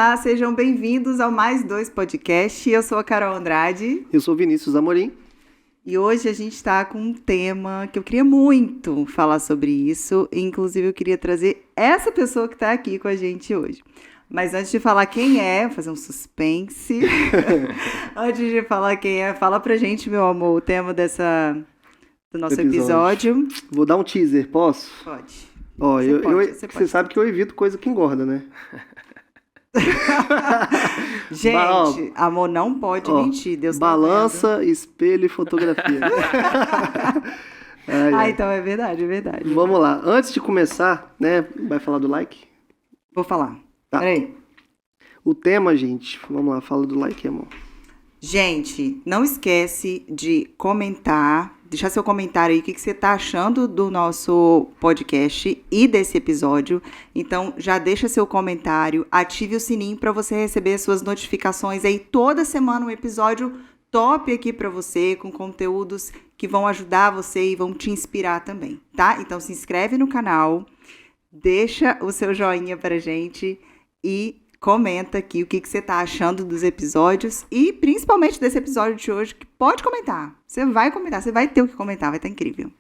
Olá, sejam bem-vindos ao Mais Dois Podcast. Eu sou a Carol Andrade. Eu sou o Vinícius Amorim. E hoje a gente está com um tema que eu queria muito falar sobre isso. Inclusive, eu queria trazer essa pessoa que está aqui com a gente hoje. Mas antes de falar quem é, vou fazer um suspense. Antes de falar quem é, fala pra gente, meu amor, o tema do nosso episódio. Vou dar um teaser, posso? Pode. Ó, você sabe que eu evito coisa que engorda, né? Gente, amor não pode mentir. Deus balança, espelho e fotografia. Então é verdade, é verdade. Vamos lá. Antes de começar, né? Vai falar do like? Vou falar. Tá. Peraí. O tema, gente, vamos lá, fala do like, amor. Gente, não esquece de comentar, deixar seu comentário aí, o que você tá achando do nosso podcast e desse episódio. Então, já deixa seu comentário, ative o sininho para você receber suas notificações aí toda semana, um episódio top aqui para você, com conteúdos que vão ajudar você e vão te inspirar também, tá? Então, se inscreve no canal, deixa o seu joinha pra gente e comenta aqui o que você tá achando dos episódios e principalmente desse episódio de hoje, que pode comentar. Você vai comentar, você vai ter o que comentar, vai estar incrível.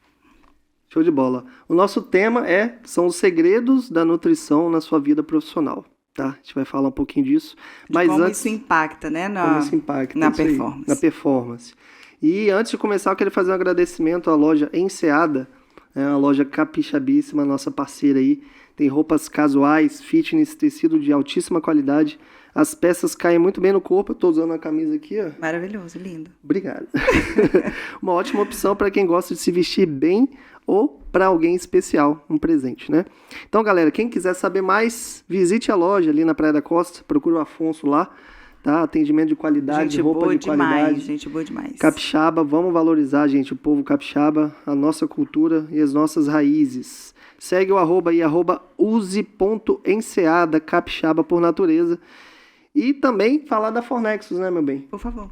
Show de bola. O nosso tema são os segredos da nutrição na sua vida profissional, tá? A gente vai falar um pouquinho disso. Mas como antes, isso impacta, né? Como isso impacta na performance. Aí, na performance. E antes de começar, eu quero fazer um agradecimento à loja Enseada, uma loja capixabíssima, nossa parceira aí. Tem roupas casuais, fitness, tecido de altíssima qualidade. As peças caem muito bem no corpo. Eu tô usando a camisa aqui, ó. Maravilhoso, lindo. Obrigado. Uma ótima opção para quem gosta de se vestir bem ou para alguém especial, um presente, né? Então, galera, quem quiser saber mais, visite a loja ali na Praia da Costa. Procura o Afonso lá, tá? Atendimento de qualidade, gente roupa boa de qualidade. Gente boa demais. Capixaba, vamos valorizar, gente, o povo capixaba, a nossa cultura e as nossas raízes. Segue o arroba aí, @use.enseada, capixaba por natureza. E também falar da Fornexus, né, meu bem? Por favor.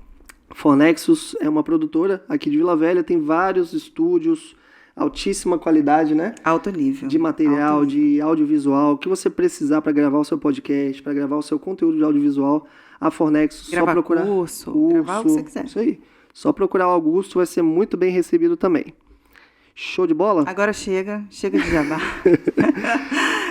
Fornexus é uma produtora aqui de Vila Velha, tem vários estúdios, altíssima qualidade, né? Alto nível. De material, de audiovisual, o que você precisar para gravar o seu podcast, para gravar o seu conteúdo de audiovisual, a Fornexus, gravar só procurar curso, gravar o que você quiser. Isso aí. Só procurar o Augusto, vai ser muito bem recebido também. Show de bola? Agora chega de jabá.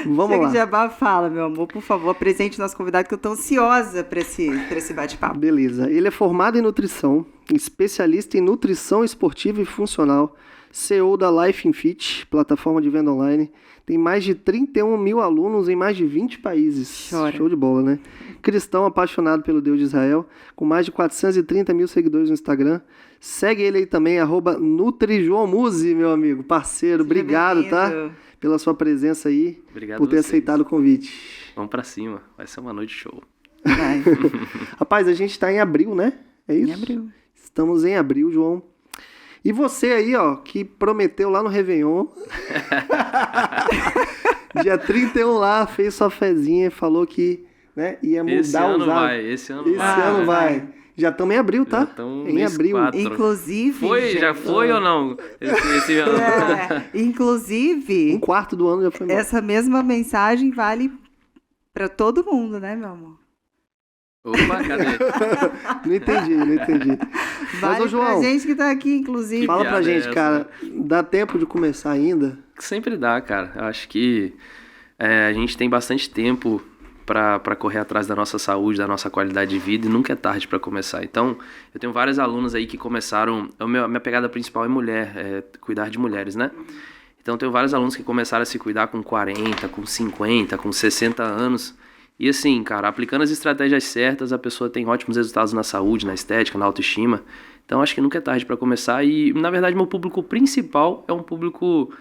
Vamos chega lá. de jabá, fala, meu amor, por favor, apresente o nosso convidado, que eu tô ansiosa para esse bate-papo. Beleza. Ele é formado em nutrição, especialista em nutrição esportiva e funcional, CEO da Life in Fit, plataforma de venda online. Tem mais de 31 mil alunos em mais de 20 países. Chora. Show de bola, né? Cristão apaixonado pelo Deus de Israel, com mais de 430 mil seguidores no Instagram. Segue ele aí também, @NutriJoãoMusi, meu amigo, parceiro. Obrigado, tá? Pela sua presença aí. Obrigado por ter aceitado o convite. Vamos pra cima, vai ser uma noite show. Vai. Rapaz, a gente tá em abril, né? É isso? Em abril. Estamos em abril, João. E você aí, ó, que prometeu lá no Réveillon. Dia 31 lá, fez sua fezinha e falou que, né, ia mudar esse ano os hábitos. vai, esse ano vai. Esse ano vai. Já estamos em abril, tá? Em abril. 4. Inclusive... Foi, já foi ou não? Esse ano. Inclusive... Um quarto do ano já foi embora. Essa mesma mensagem vale para todo mundo, né, meu amor? Opa, cadê? Não entendi. Vale. Mas, ô, João, pra gente que tá aqui, inclusive. Fala pra gente, cara, dá tempo de começar ainda? Sempre dá, cara. Eu acho que a gente tem bastante tempo para correr atrás da nossa saúde, da nossa qualidade de vida, e nunca é tarde para começar. Então, eu tenho vários alunos aí que começaram... A minha pegada principal é mulher, cuidar de mulheres, né? Então, eu tenho vários alunos que começaram a se cuidar com 40, com 50, com 60 anos. E assim, cara, aplicando as estratégias certas, a pessoa tem ótimos resultados na saúde, na estética, na autoestima. Então, acho que nunca é tarde para começar. E, na verdade, meu público principal é um público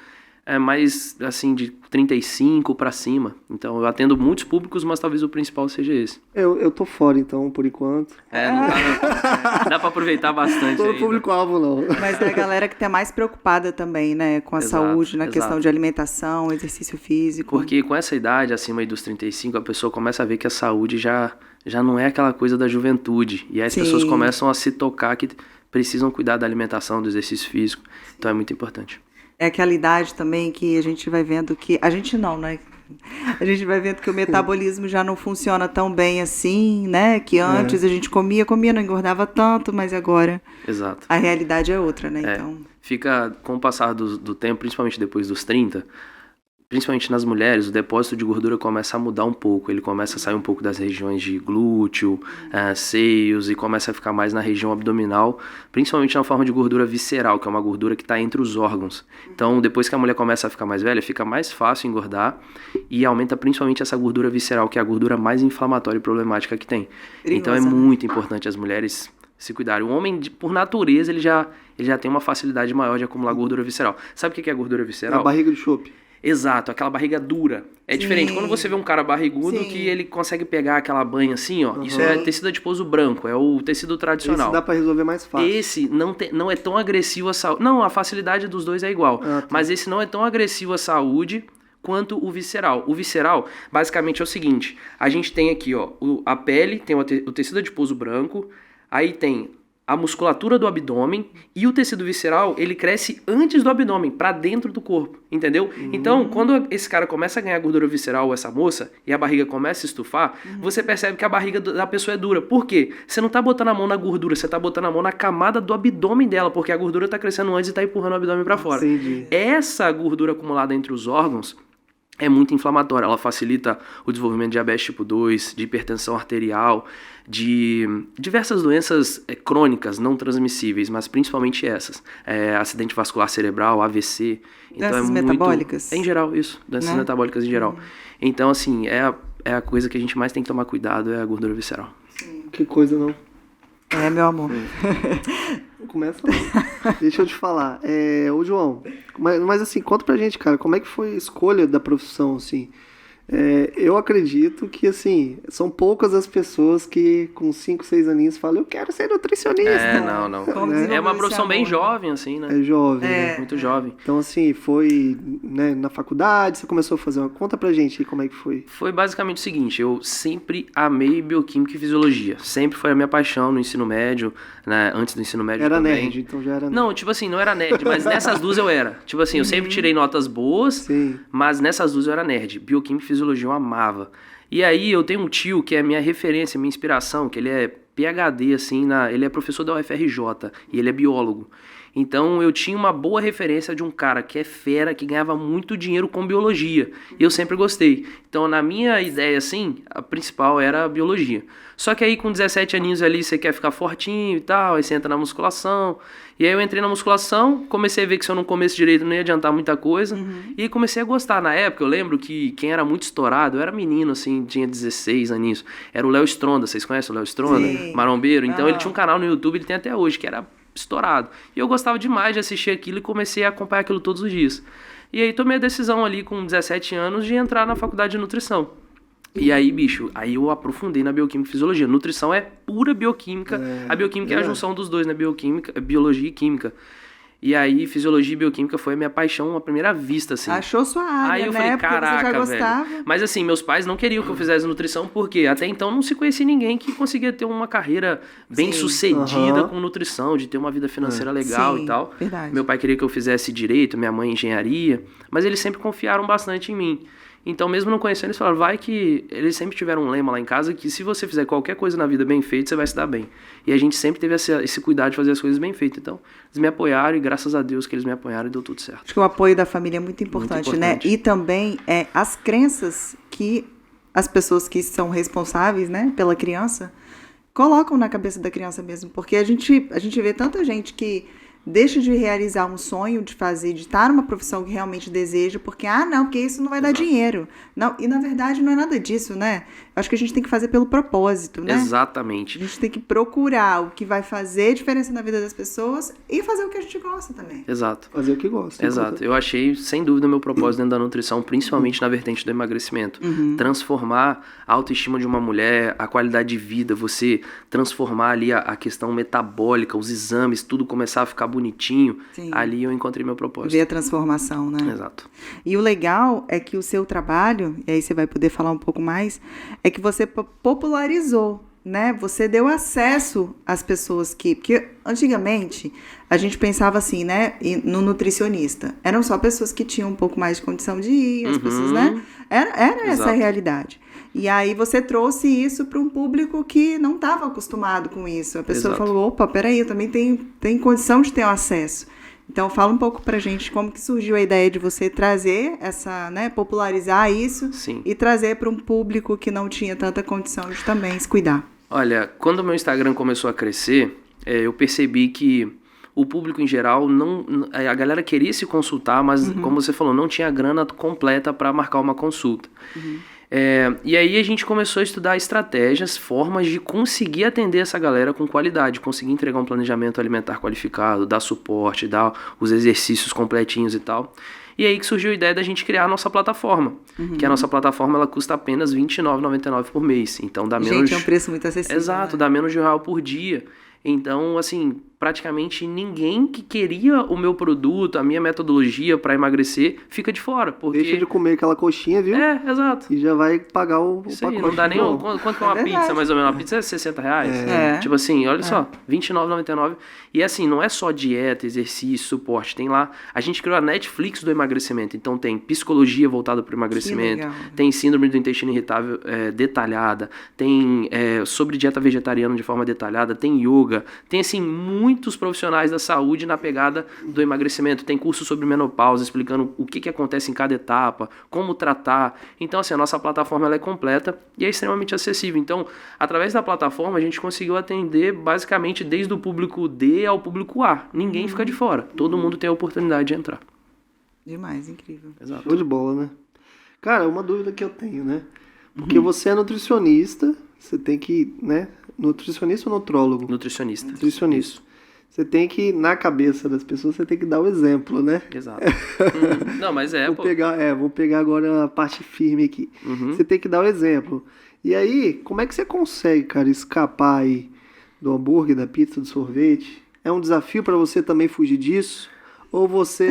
mais, assim, de 35 para cima. Então, eu atendo muitos públicos, mas talvez o principal seja esse. Eu tô fora, então, por enquanto. Não dá pra aproveitar bastante. Tô no público-alvo, não. Mas é a galera que tá mais preocupada também, né? Com a saúde, na questão de alimentação, exercício físico. Porque com essa idade, acima aí dos 35, a pessoa começa a ver que a saúde já não é aquela coisa da juventude. E aí as pessoas começam a se tocar que precisam cuidar da alimentação, do exercício físico. Então é muito importante. É aquela idade também que a gente vai vendo que... A gente não, né? A gente vai vendo que o metabolismo já não funciona tão bem assim, né? Que antes a gente comia, não engordava tanto, mas agora Exato. a realidade é outra, né? Então, Fica, com o passar do tempo, principalmente depois dos 30, principalmente nas mulheres, o depósito de gordura começa a mudar um pouco. Ele começa a sair um pouco das regiões de glúteo, seios, e começa a ficar mais na região abdominal, principalmente na forma de gordura visceral, que é uma gordura que está entre os órgãos. Então, depois que a mulher começa a ficar mais velha, fica mais fácil engordar e aumenta principalmente essa gordura visceral, que é a gordura mais inflamatória e problemática que tem. Então, é muito importante as mulheres se cuidarem. O homem, por natureza, ele já tem uma facilidade maior de acumular gordura visceral. Sabe o que é gordura visceral? A barriga de chope. Exato, aquela barriga dura. É diferente. Quando você vê um cara barrigudo, que ele consegue pegar aquela banha assim, ó. Isso é tecido adiposo branco, é o tecido tradicional. Esse dá pra resolver mais fácil. Esse não é tão agressivo à saúde. Não, a facilidade dos dois é igual. Mas esse não é tão agressivo à saúde quanto o visceral. O visceral, basicamente, é o seguinte. A gente tem aqui, ó, a pele, tem o tecido adiposo branco, aí tem a musculatura do abdômen, e o tecido visceral, ele cresce antes do abdômen, para dentro do corpo, entendeu? Então, quando esse cara começa a ganhar gordura visceral, essa moça, e a barriga começa a estufar, você percebe que a barriga da pessoa é dura. Por quê? Você não tá botando a mão na gordura, você tá botando a mão na camada do abdômen dela, porque a gordura tá crescendo antes e tá empurrando o abdômen para fora. Entendi. Essa gordura acumulada entre os órgãos é muito inflamatória. Ela facilita o desenvolvimento de diabetes tipo 2, de hipertensão arterial, de diversas doenças crônicas não transmissíveis, mas principalmente essas. Acidente vascular cerebral, AVC. Doenças metabólicas? Em geral, isso. Doenças metabólicas em geral. Então, assim, é a coisa que a gente mais tem que tomar cuidado, é a gordura visceral. Que coisa, não? Meu amor. Começa lá. Deixa eu te falar. Ô, João, mas assim, conta pra gente, cara, como é que foi a escolha da profissão, assim? Eu acredito que, assim, são poucas as pessoas que com 5, 6 aninhos falam, eu quero ser nutricionista. Não. Como É uma profissão bem jovem, assim, né? É jovem, né? Muito jovem. Então, assim, foi, né, na faculdade, você começou a fazer uma... Conta pra gente aí como é que foi. Foi basicamente o seguinte, eu sempre amei bioquímica e fisiologia. Sempre foi a minha paixão no ensino médio, né? Antes do ensino médio Era também. nerd, então já era nerd. Não, tipo assim, não era nerd, mas nessas duas eu era. Tipo assim, eu sempre tirei notas boas, Sim. mas nessas duas eu era nerd. Bioquímica e fisiologia eu amava. E aí eu tenho um tio que é minha referência, minha inspiração, que ele é PhD, assim, ele é professor da UFRJ e ele é biólogo. Então eu tinha uma boa referência de um cara que é fera, que ganhava muito dinheiro com biologia. E eu sempre gostei. Então na minha ideia, assim, a principal era a biologia. Só que aí com 17 aninhos ali você quer ficar fortinho e tal, aí você entra na musculação. E aí eu entrei na musculação, comecei a ver que se eu não comesse direito não ia adiantar muita coisa. E comecei a gostar. Na época eu lembro que quem era muito estourado, eu era menino assim, tinha 16 aninhos. Era o Léo Stronda, vocês conhecem o Léo Stronda? Sim. Marombeiro. Então ele tinha um canal no YouTube, ele tem até hoje, que era estourado. E eu gostava demais de assistir aquilo e comecei a acompanhar aquilo todos os dias. E aí tomei a decisão ali com 17 anos de entrar na faculdade de nutrição. E aí, bicho, aí eu aprofundei na bioquímica e fisiologia. Nutrição é pura bioquímica. A bioquímica é a junção dos dois, né? Biologia e química. E aí, fisiologia e bioquímica foi a minha paixão à primeira vista, assim. Achou sua área, Aí eu né? falei, Porque caraca, você já gostava. velho. Mas assim, meus pais não queriam que eu fizesse nutrição, porque até então não se conhecia ninguém que conseguia ter uma carreira bem sucedida com nutrição, de ter uma vida financeira legal Sim, e tal. verdade. Meu pai queria que eu fizesse direito, minha mãe engenharia, mas eles sempre confiaram bastante em mim. Então, mesmo não conhecendo, eles falaram, vai que... Eles sempre tiveram um lema lá em casa que se você fizer qualquer coisa na vida bem feita, você vai se dar bem. E a gente sempre teve esse cuidado de fazer as coisas bem feitas. Então, eles me apoiaram e graças a Deus que eles me apoiaram e deu tudo certo. Acho que o apoio da família é muito importante, né? E também as crenças que as pessoas que são responsáveis, né, pela criança colocam na cabeça da criança mesmo. Porque a gente vê tanta gente que deixa de realizar um sonho de estar numa profissão que realmente deseja, porque, porque isso não vai dar dinheiro. Não, e, na verdade, não é nada disso, né? Acho que a gente tem que fazer pelo propósito, né? Exatamente. A gente tem que procurar o que vai fazer diferença na vida das pessoas e fazer o que a gente gosta também. Exato. Fazer o que gosta. Exato. Eu achei, sem dúvida, o meu propósito dentro da nutrição, principalmente na vertente do emagrecimento. Transformar a autoestima de uma mulher, a qualidade de vida, você transformar ali a questão metabólica, os exames, tudo começar a ficar bonitinho. Sim. Ali eu encontrei meu propósito. Ver a transformação, né? Exato. E o legal é que o seu trabalho, e aí você vai poder falar um pouco mais, é que você popularizou né, você deu acesso às pessoas porque antigamente a gente pensava assim, né, no nutricionista. Eram só pessoas que tinham um pouco mais de condição de ir, as pessoas, né? Era essa a realidade. E aí você trouxe isso para um público que não estava acostumado com isso. A pessoa falou, opa, peraí, eu também tenho condição de ter acesso. Então, fala um pouco pra gente como que surgiu a ideia de você trazer essa, né, popularizar isso. Sim. E trazer para um público que não tinha tanta condição de também se cuidar. Olha, quando o meu Instagram começou a crescer, eu percebi que o público em geral, a galera queria se consultar, mas como você falou, não tinha grana completa para marcar uma consulta. E aí a gente começou a estudar estratégias, formas de conseguir atender essa galera com qualidade, conseguir entregar um planejamento alimentar qualificado, dar suporte, dar os exercícios completinhos e tal. E aí que surgiu a ideia da gente criar a nossa plataforma, que a nossa plataforma ela custa apenas R$ 29,99 por mês. Então dá menos... Gente, é um preço muito acessível. Exato, dá menos de R$ 1 por dia. Então, assim, praticamente ninguém que queria o meu produto, a minha metodologia para emagrecer, fica de fora. Porque... Deixa de comer aquela coxinha, viu? Exato. E já vai pagar o Isso pacote. Aí, não dá nem... Quanto que é uma pizza, mais ou menos? Uma pizza é R$60. Tipo assim, olha só, R$29,99. E assim, não é só dieta, exercício, suporte. Tem lá... A gente criou a Netflix do emagrecimento. Então tem psicologia voltada para o emagrecimento. Tem síndrome do intestino irritável detalhada. Tem sobre dieta vegetariana de forma detalhada. Tem yoga. Tem, assim, muitos profissionais da saúde na pegada do emagrecimento. Tem curso sobre menopausa, explicando o que acontece em cada etapa, como tratar. Então, assim, a nossa plataforma ela é completa e é extremamente acessível. Então, através da plataforma, a gente conseguiu atender basicamente desde o público D ao público A. Ninguém fica de fora. Todo mundo tem a oportunidade de entrar. Demais, incrível. Exato. Show de bola, né? Cara, uma dúvida que eu tenho, né? Porque você é nutricionista, você tem que, né? Nutricionista ou nutrólogo? Nutricionista. Nutricionista. Isso. Você tem que, na cabeça das pessoas, você tem que dar o exemplo, né? Exato. Não, mas vou pegar agora a parte firme aqui. Você tem que dar o exemplo. E aí, como é que você consegue, cara, escapar aí do hambúrguer, da pizza, do sorvete? É um desafio para você também fugir disso? Ou você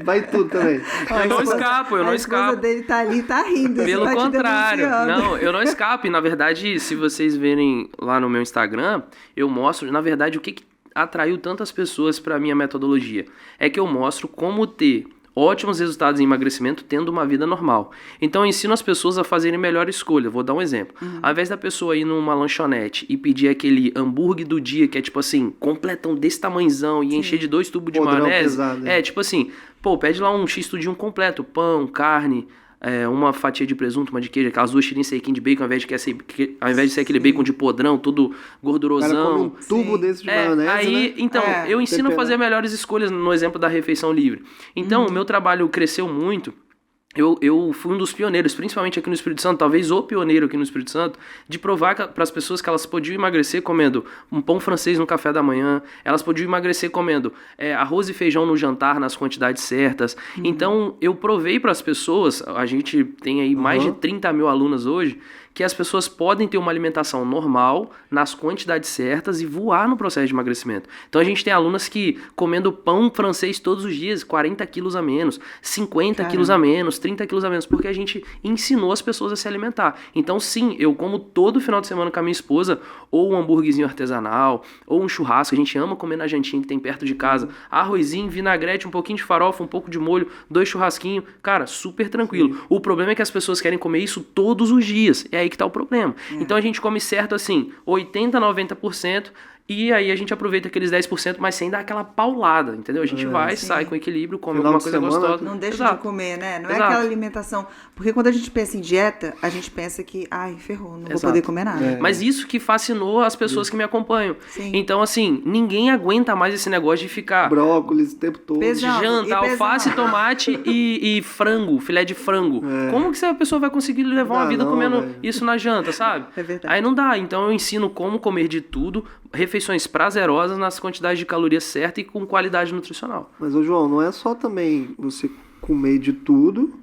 vai tudo também? Eu não escapo. A esposa dele tá ali, tá rindo. Pelo contrário. Não, eu não escapo. E, na verdade, se vocês verem lá no meu Instagram, eu mostro, na verdade, o que atraiu tantas pessoas para a minha metodologia. É que eu mostro como ter ótimos resultados em emagrecimento tendo uma vida normal. Então eu ensino as pessoas a fazerem melhor escolha. Vou dar um exemplo. Ao invés da pessoa ir numa lanchonete e pedir aquele hambúrguer do dia, que é tipo assim, completão desse tamanhozão e encher de 2 tubos de maionese. Pesado, tipo assim, pede lá um X-tudinho completo, pão, carne, uma fatia de presunto, uma de queijo, aquelas 2 tirinhas sequinhas de bacon, ao invés de ser aquele bacon de podrão, todo gordurosão. O cara come um tubo desse de maionese, aí, né? Então, eu ensino a fazer melhores escolhas no exemplo da refeição livre. Então, o meu trabalho cresceu muito. Eu fui um dos pioneiros, principalmente aqui no Espírito Santo, talvez o pioneiro aqui no Espírito Santo, de provar para as pessoas que elas podiam emagrecer comendo um pão francês no café da manhã, elas podiam emagrecer comendo arroz e feijão no jantar nas quantidades certas. Então, eu provei para as pessoas, a gente tem aí mais de 30 mil alunas hoje, que as pessoas podem ter uma alimentação normal, nas quantidades certas e voar no processo de emagrecimento. Então a gente tem alunas que comendo pão francês todos os dias, 40 quilos a menos, 50 quilos a menos, 30 quilos a menos, porque a gente ensinou as pessoas a se alimentar. Então sim, eu como todo final de semana com a minha esposa, ou um hambúrguerzinho artesanal, ou um churrasco, a gente ama comer na jantinha que tem perto de casa, arrozinho, vinagrete, um pouquinho de farofa, um pouco de molho, 2 churrasquinhos, cara, super tranquilo. Sim. O problema é que as pessoas querem comer isso todos os dias, aí que tá o problema. Então a gente come certo assim, 80, 90%, e aí a gente aproveita aqueles 10%, mas sem dar aquela paulada, entendeu? A gente sai com equilíbrio, come alguma coisa gostosa. Não deixa de comer, né? Não é aquela alimentação... Porque quando a gente pensa em dieta, a gente pensa que, ferrou, não vou poder comer nada. Mas isso que fascinou as pessoas que me acompanham. Sim. Então, assim, ninguém aguenta mais esse negócio de ficar... Brócolis o tempo todo. Janta, alface, tomate e frango, filé de frango. Como que essa pessoa vai conseguir levar uma vida comendo isso na janta, sabe? É verdade. Aí não dá. Então eu ensino como comer de tudo, refeições prazerosas nas quantidades de calorias certas e com qualidade nutricional. Mas, ô João, não é só também você comer de tudo,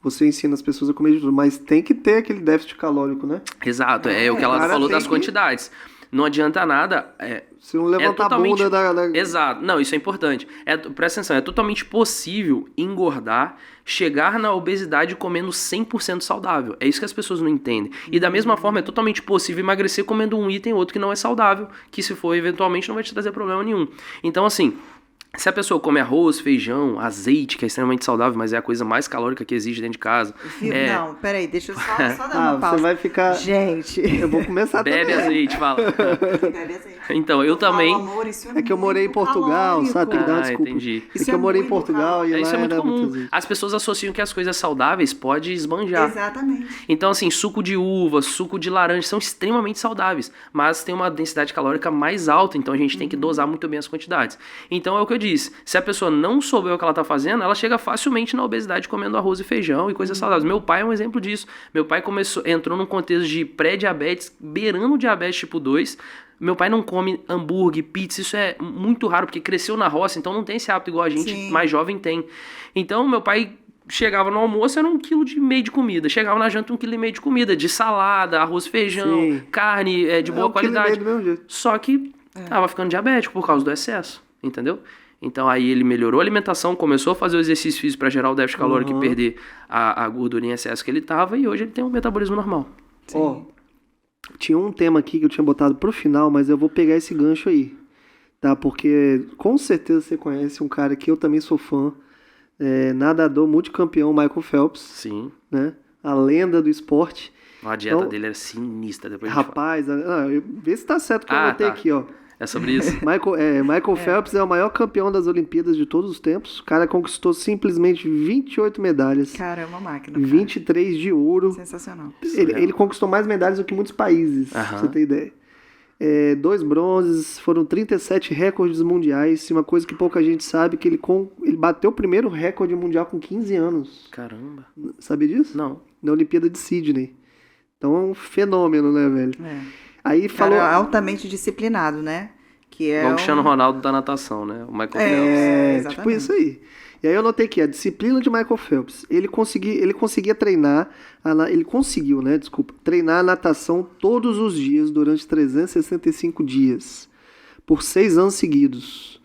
você ensina as pessoas a comer de tudo, mas tem que ter aquele déficit calórico, né? Exato, é o que ela falou das quantidades. não adianta nada. Se não levantar totalmente... a bunda da... Exato. Não, isso é importante. Presta atenção, é totalmente possível engordar, chegar na obesidade comendo 100% saudável. É isso que as pessoas não entendem. E da mesma forma, é totalmente possível emagrecer comendo um item ou outro que não é saudável, que se for eventualmente não vai te trazer problema nenhum. Então, assim... Se a pessoa come arroz, feijão, azeite, que é extremamente saudável, mas é a coisa mais calórica que existe dentro de casa. Não, peraí, deixa eu só dar uma pausa. Você vai ficar... Gente... Eu vou começar Bebe também. azeite, fala. Bebe azeite. Então, eu também... Amor, isso É que eu morei em Portugal, sabe? Tem que dar uma desculpa. Entendi. É que eu morei em Portugal e lá Isso é muito era comum. muito azeite. As pessoas associam que as coisas saudáveis podem esbanjar. Exatamente. Então, assim, suco de uva, suco de laranja são extremamente saudáveis, mas tem uma densidade calórica mais alta, então a gente tem que dosar muito bem as quantidades. Então, é o que eu disse, se a pessoa não souber o que ela tá fazendo, ela chega facilmente na obesidade comendo arroz e feijão e coisas saudáveis. Meu pai é um exemplo disso. Meu pai entrou num contexto de pré-diabetes, beirando diabetes tipo 2. Meu pai não come hambúrguer, pizza, isso é muito raro, porque cresceu na roça, então não tem esse hábito igual a gente mais jovem tem. Então, meu pai chegava no almoço, era 1,5 kg de comida. Chegava na janta, 1,5 kg de comida, de salada, arroz, feijão, carne de boa qualidade. Do mesmo jeito. Só que tava ficando diabético por causa do excesso, entendeu? Então aí ele melhorou a alimentação, começou a fazer o exercício físico para gerar o déficit calórico e perder a gordura em excesso que ele tava, e hoje ele tem um metabolismo normal. Ó, tinha um tema aqui que eu tinha botado pro final, mas eu vou pegar esse gancho aí, tá? Porque com certeza você conhece um cara que eu também sou fã, nadador multicampeão Michael Phelps. Sim. Né? A lenda do esporte. A dieta dele era sinistra. Depois rapaz, vê se tá certo que eu botei aqui, ó. É sobre isso? Michael Phelps é o maior campeão das Olimpíadas de todos os tempos. O cara conquistou simplesmente 28 medalhas. Caramba, máquina. Cara. 23 de ouro. Sensacional. Ele conquistou mais medalhas do que muitos países, pra você ter ideia. 2 bronzes, foram 37 recordes mundiais. E uma coisa que pouca gente sabe, que ele bateu o primeiro recorde mundial com 15 anos. Caramba. Sabia disso? Não. Na Olimpíada de Sydney. Então é um fenômeno, né, velho? Aí cara, falou... altamente disciplinado, né? Que é o Cristiano Ronaldo da natação, né? O Michael Phelps. Tipo isso aí. E aí eu notei que a disciplina de Michael Phelps, ele conseguia treinar, treinar a natação todos os dias durante 365 dias, por 6 anos seguidos.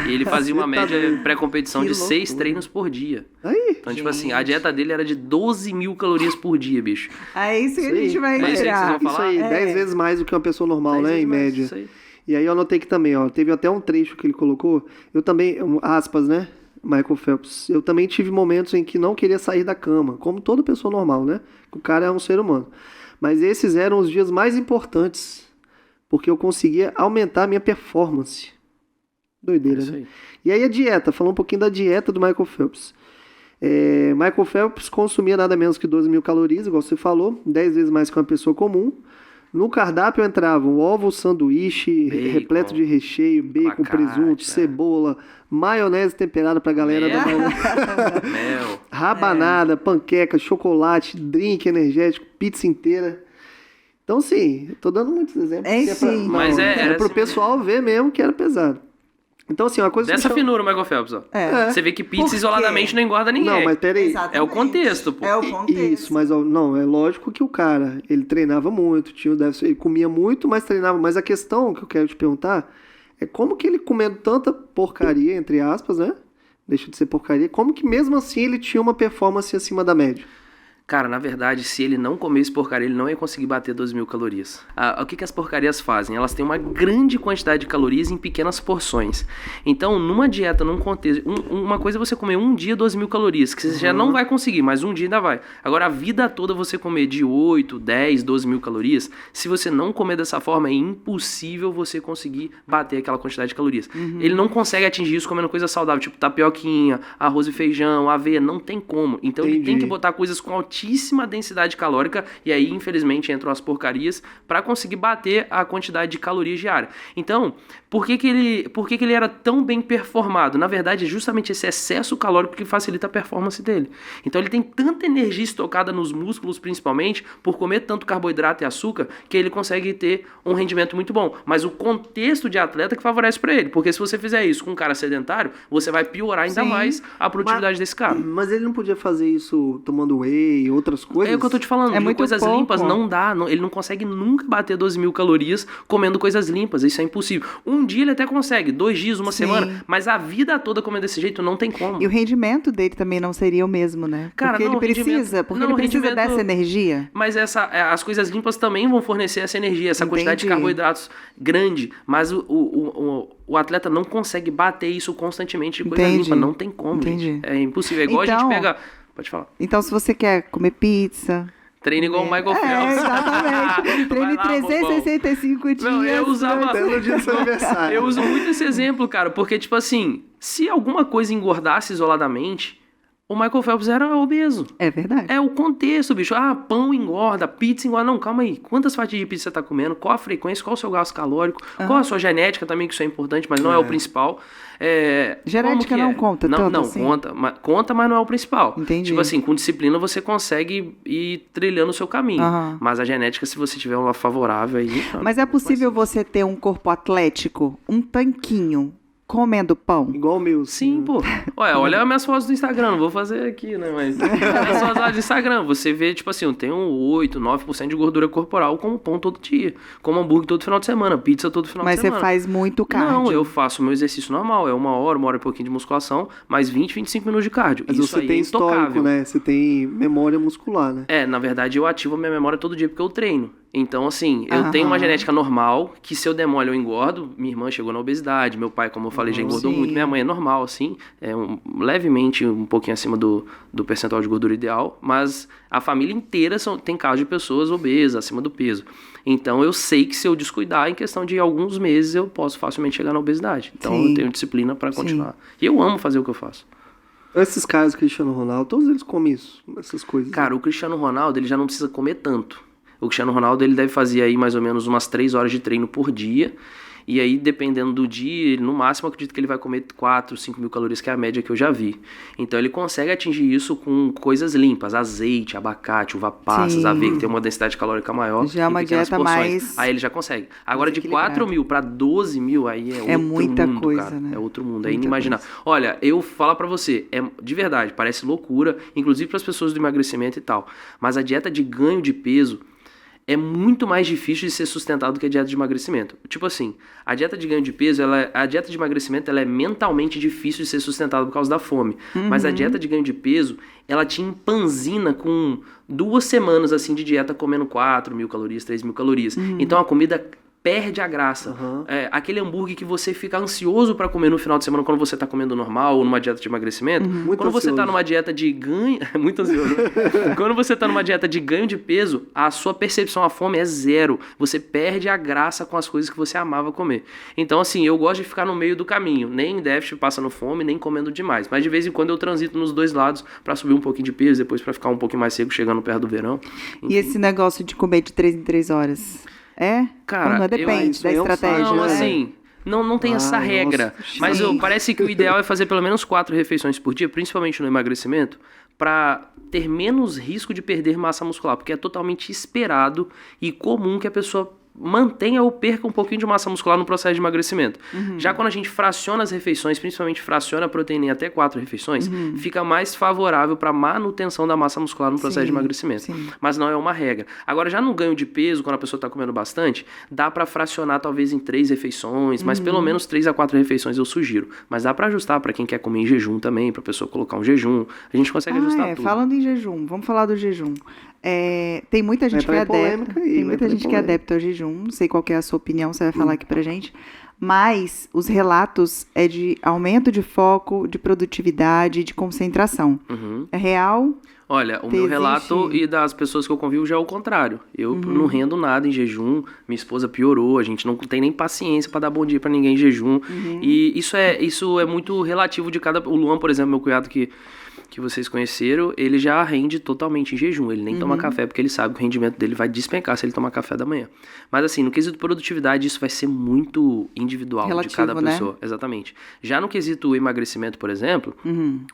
E ele fazia uma média pré-competição de 6 treinos por dia. Aí. Então, tipo assim, a dieta dele era de 12 mil calorias por dia, bicho. É isso que a gente vai tirar. Isso aí, 10 vezes mais do que uma pessoa normal, né, em média. Isso aí. E aí eu anotei que também, ó, teve até um trecho que ele colocou, eu também, aspas, né, Michael Phelps, eu também tive momentos em que não queria sair da cama, como toda pessoa normal, né, o cara é um ser humano. Mas esses eram os dias mais importantes, porque eu conseguia aumentar a minha performance. Doideira, né? E aí a dieta, falando um pouquinho da dieta do Michael Phelps. Michael Phelps consumia nada menos que 12 mil calorias, igual você falou, 10 vezes mais que uma pessoa comum. No cardápio entravam ovo, sanduíche, repleto de recheio, bacon, presunto, cebola, maionese temperada pra galera da mel, rabanada, panqueca, chocolate, drink energético, pizza inteira. Então, sim, tô dando muitos exemplos. Mas era pro pessoal ver mesmo que era pesado. Então, assim, uma coisa... Dessa finura, o Michael Phelps, ó. Você vê que pizza isoladamente não engorda ninguém. Não, mas peraí. Exatamente. É o contexto, pô. É o contexto. Isso, mas não, é lógico que o cara, ele treinava muito, ele comia muito, mas treinava. Mas a questão que eu quero te perguntar é como que ele comendo tanta porcaria, entre aspas, né? Deixa de ser porcaria. Como que mesmo assim ele tinha uma performance acima da média? Cara, na verdade, se ele não comesse porcaria, ele não ia conseguir bater 12 mil calorias. O que as porcarias fazem? Elas têm uma grande quantidade de calorias em pequenas porções. Então, numa dieta, num contexto... uma coisa é você comer um dia 12 mil calorias, que você já não vai conseguir, mas um dia ainda vai. Agora, a vida toda você comer de 8, 10, 12 mil calorias, se você não comer dessa forma, é impossível você conseguir bater aquela quantidade de calorias. Ele não consegue atingir isso comendo coisa saudável, tipo tapioquinha, arroz e feijão, aveia, não tem como. Então, ele tem que botar coisas com altíssima densidade calórica, e aí infelizmente entram as porcarias para conseguir bater a quantidade de calorias diária. Então, por que ele era tão bem performado? Na verdade, é justamente esse excesso calórico que facilita a performance dele. Então ele tem tanta energia estocada nos músculos, principalmente, por comer tanto carboidrato e açúcar, que ele consegue ter um rendimento muito bom. Mas o contexto de atleta que favorece para ele, porque se você fizer isso com um cara sedentário, você vai piorar ainda mais a produtividade desse cara. Mas ele não podia fazer isso tomando whey, e outras coisas. É o que eu tô te falando, É muito coisas pouco. limpas não dá, ele não consegue nunca bater 12.000 calorias comendo coisas limpas, isso é impossível. Um dia ele até consegue, 2 dias, uma Sim. semana, mas a vida toda comendo desse jeito não tem como. E o rendimento dele também não seria o mesmo, né? Cara, porque não, ele precisa, rendimento- porque não, ele precisa rendimento- dessa energia. Mas as coisas limpas também vão fornecer essa energia, essa quantidade de Entendi. carboidratos grande, mas o atleta não consegue bater isso constantemente de coisa Entendi. limpa, não tem como, Entendi. gente. É impossível, é igual a Então- gente pega... Pode falar. Então, se você quer comer pizza... Treina igual o Michael É, Phelps. exatamente. Treine Vai lá, bobão. 365 dias. Não, eu usava- Até no dia do seu aniversário. Eu uso muito esse exemplo, cara, porque, tipo assim, se alguma coisa engordasse isoladamente, o Michael Phelps era obeso. É verdade. É o contexto, bicho. Ah, pão engorda, pizza engorda. Não, calma aí. Quantas fatias de pizza você tá comendo? Qual a frequência? Qual o seu gasto calórico? Qual a sua genética também, que isso é importante, mas não é o principal. Genética Como que não conta não, tanto não, assim? conta, mas não é o principal. Entendi. Tipo assim, com disciplina você consegue ir trilhando o seu caminho. Aham. Mas a genética, se você tiver uma favorável aí... Mas é possível você ter um corpo atlético, um tanquinho, comendo pão? Igual o meu. Sim, pô. Olha as minhas fotos do Instagram, não vou fazer aqui, né? Mas as fotos lá do Instagram, você vê, tipo assim, eu tenho 8, 9% de gordura corporal, como pão todo dia, como hambúrguer todo final de semana, pizza todo final Mas de você semana. faz muito cardio. Não, eu faço meu exercício normal, é 1 hora e pouquinho de musculação, mais 20, 25 minutos de cardio. Mas Isso você aí tem é histórico, intocável. né? Você tem memória muscular, né? Na verdade, eu ativo a minha memória todo dia porque eu treino. Então, assim, eu Aham. tenho uma genética normal, que se eu demole eu engordo. Minha irmã chegou na obesidade, meu pai, como eu falei, já engordou Sim. muito. Minha mãe é normal, assim, levemente um pouquinho acima do percentual de gordura ideal, mas a família inteira tem casos de pessoas obesas, acima do peso. Então, eu sei que se eu descuidar, em questão de alguns meses, eu posso facilmente chegar na obesidade. Então, Sim. eu tenho disciplina para Sim. continuar. E eu amo fazer o que eu faço. Esses caras, Cristiano Ronaldo, todos eles comem isso, essas coisas. Cara, o Cristiano Ronaldo, ele já não precisa comer tanto. O Cristiano Ronaldo, ele deve fazer aí mais ou menos umas 3 horas de treino por dia. E aí, dependendo do dia, no máximo, eu acredito que ele vai comer 4, 5 mil calorias, que é a média que eu já vi. Então, ele consegue atingir isso com coisas limpas, azeite, abacate, uva passas, Sim. aveia, que tem uma densidade calórica maior. Já é em uma pequenas dieta porções. mais Aí ele já consegue. Agora, de desequilibrada. 4 mil para 12 mil, aí é outro muita mundo, coisa, cara. né? É outro mundo, é Muita inimaginável. Olha, eu falo pra você, de verdade, parece loucura, inclusive para as pessoas do emagrecimento e tal. Mas a dieta de ganho de peso é muito mais difícil de ser sustentado do que a dieta de emagrecimento. Tipo assim, a dieta de ganho de peso, a dieta de emagrecimento, ela é mentalmente difícil de ser sustentada por causa da fome. Mas a dieta de ganho de peso, ela te empanzina com 2 semanas assim de dieta comendo 4 mil calorias, 3 mil calorias. Então a comida perde a graça. Aquele hambúrguer que você fica ansioso pra comer no final de semana quando você tá comendo normal ou numa dieta de emagrecimento. Muito Quando você tá ansioso. numa dieta de ganho... muito ansioso. Quando você tá numa dieta de ganho de peso, a sua percepção à fome é 0. Você perde a graça com as coisas que você amava comer. Então, assim, eu gosto de ficar no meio do caminho. Nem em déficit passando fome, nem comendo demais. Mas de vez em quando eu transito nos 2 lados pra subir um pouquinho de peso, depois pra ficar um pouquinho mais seco chegando perto do verão. E esse negócio de comer de 3 em 3 horas? Cara, Ou não? Depende isso da aí é um estratégia. saco, Não, né? assim, não tem essa nossa, regra. Mas sim. parece que o ideal é fazer pelo menos 4 refeições por dia, principalmente no emagrecimento, para ter menos risco de perder massa muscular, porque é totalmente esperado e comum que a pessoa mantenha ou perca um pouquinho de massa muscular no processo de emagrecimento. Já quando a gente fraciona as refeições, principalmente fraciona a proteína em até 4 refeições, fica mais favorável para manutenção da massa muscular no processo Sim, de emagrecimento. sim. Mas não é uma regra. Agora, já no ganho de peso, quando a pessoa está comendo bastante, dá para fracionar talvez em 3 refeições, mas pelo menos 3 a 4 refeições eu sugiro. Mas dá para ajustar para quem quer comer em jejum também, para a pessoa colocar um jejum. A gente consegue ajustar tudo. Falando em jejum, vamos falar do jejum. Tem muita gente que é entrar em adepta. polêmica aí, Tem vai muita entrar em gente que é polêmica. adepta ao jejum. Não sei qual que é a sua opinião, você vai falar aqui pra gente. Mas os relatos é de aumento de foco, de produtividade, de concentração. Uhum. É real? Olha, o meu Existe. relato e das pessoas que eu convivo já é o contrário. Eu não rendo nada em jejum, minha esposa piorou, a gente não tem nem paciência pra dar bom dia pra ninguém em jejum. E isso é muito relativo de cada... O Luan, por exemplo, meu cunhado que vocês conheceram, ele já rende totalmente em jejum. Ele nem toma café, porque ele sabe que o rendimento dele vai despencar se ele tomar café da manhã. Mas assim, no quesito produtividade, isso vai ser muito individual de Relativo, cada né? pessoa. Exatamente. Já no quesito emagrecimento, por exemplo,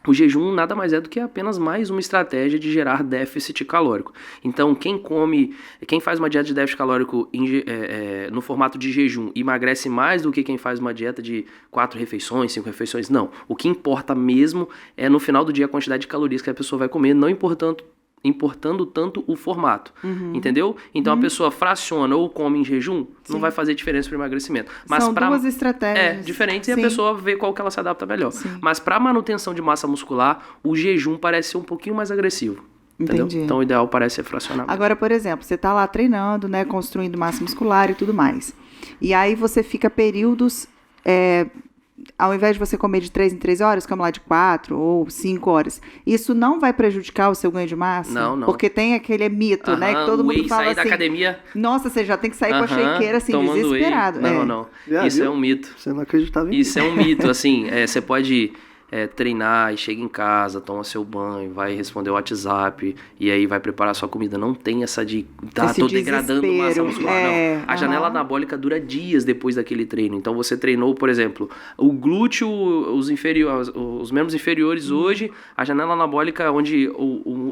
o jejum nada mais é do que apenas mais uma estratégia de gerar déficit calórico. Então, quem faz uma dieta de déficit calórico no formato de jejum emagrece mais do que quem faz uma dieta de 4 refeições, 5 refeições. Não. O que importa mesmo é no final do dia a quantidade de calorias que a pessoa vai comer, não importando importando tanto o formato, entendeu? Então a pessoa fraciona ou come em jejum, não vai fazer diferença para o emagrecimento. Mas São duas estratégias. Diferentes e a pessoa vê qual que ela se adapta melhor. Sim. Mas para manutenção de massa muscular, o jejum parece ser um pouquinho mais agressivo. Entendeu? Entendi. Então o ideal parece ser fracionamento. Agora, por exemplo, você tá lá treinando, né, construindo massa muscular e tudo mais. E aí você fica períodos, ao invés de você comer de 3 em 3 horas, come lá de 4 ou 5 horas. Isso não vai prejudicar o seu ganho de massa? Não. Porque tem aquele mito, né, que todo mundo fala sair assim, da academia... Nossa, você já tem que sair com a shakeira, assim, desesperado. Não. Isso é um mito. Você não acreditava em Isso é um mito, assim, você pode... treinar e chega em casa, toma seu banho, vai responder o WhatsApp e aí vai preparar sua comida. Não tem essa de tô degradando massa muscular, não. A janela anabólica dura dias depois daquele treino. Então você treinou, por exemplo, o glúteo, os membros inferiores hoje, a janela anabólica onde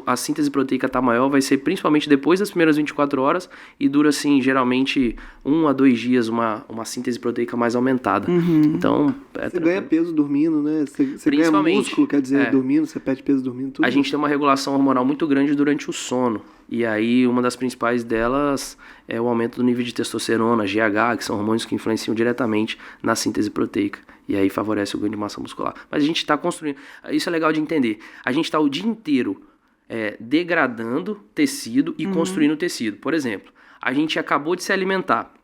a síntese proteica tá maior vai ser principalmente depois das primeiras 24 horas e dura assim, geralmente 1 a 2 dias uma síntese proteica mais aumentada. Então, você ganha peso dormindo, né? Você ganha músculo, quer dizer, dormindo, você perde peso dormindo, tudo. A gente tem uma regulação hormonal muito grande durante o sono. E aí, uma das principais delas é o aumento do nível de testosterona, GH, que são hormônios que influenciam diretamente na síntese proteica. E aí favorece o ganho de massa muscular. Mas a gente está construindo... Isso é legal de entender. A gente está o dia inteiro degradando tecido e construindo tecido. Por exemplo, a gente acabou de se alimentar.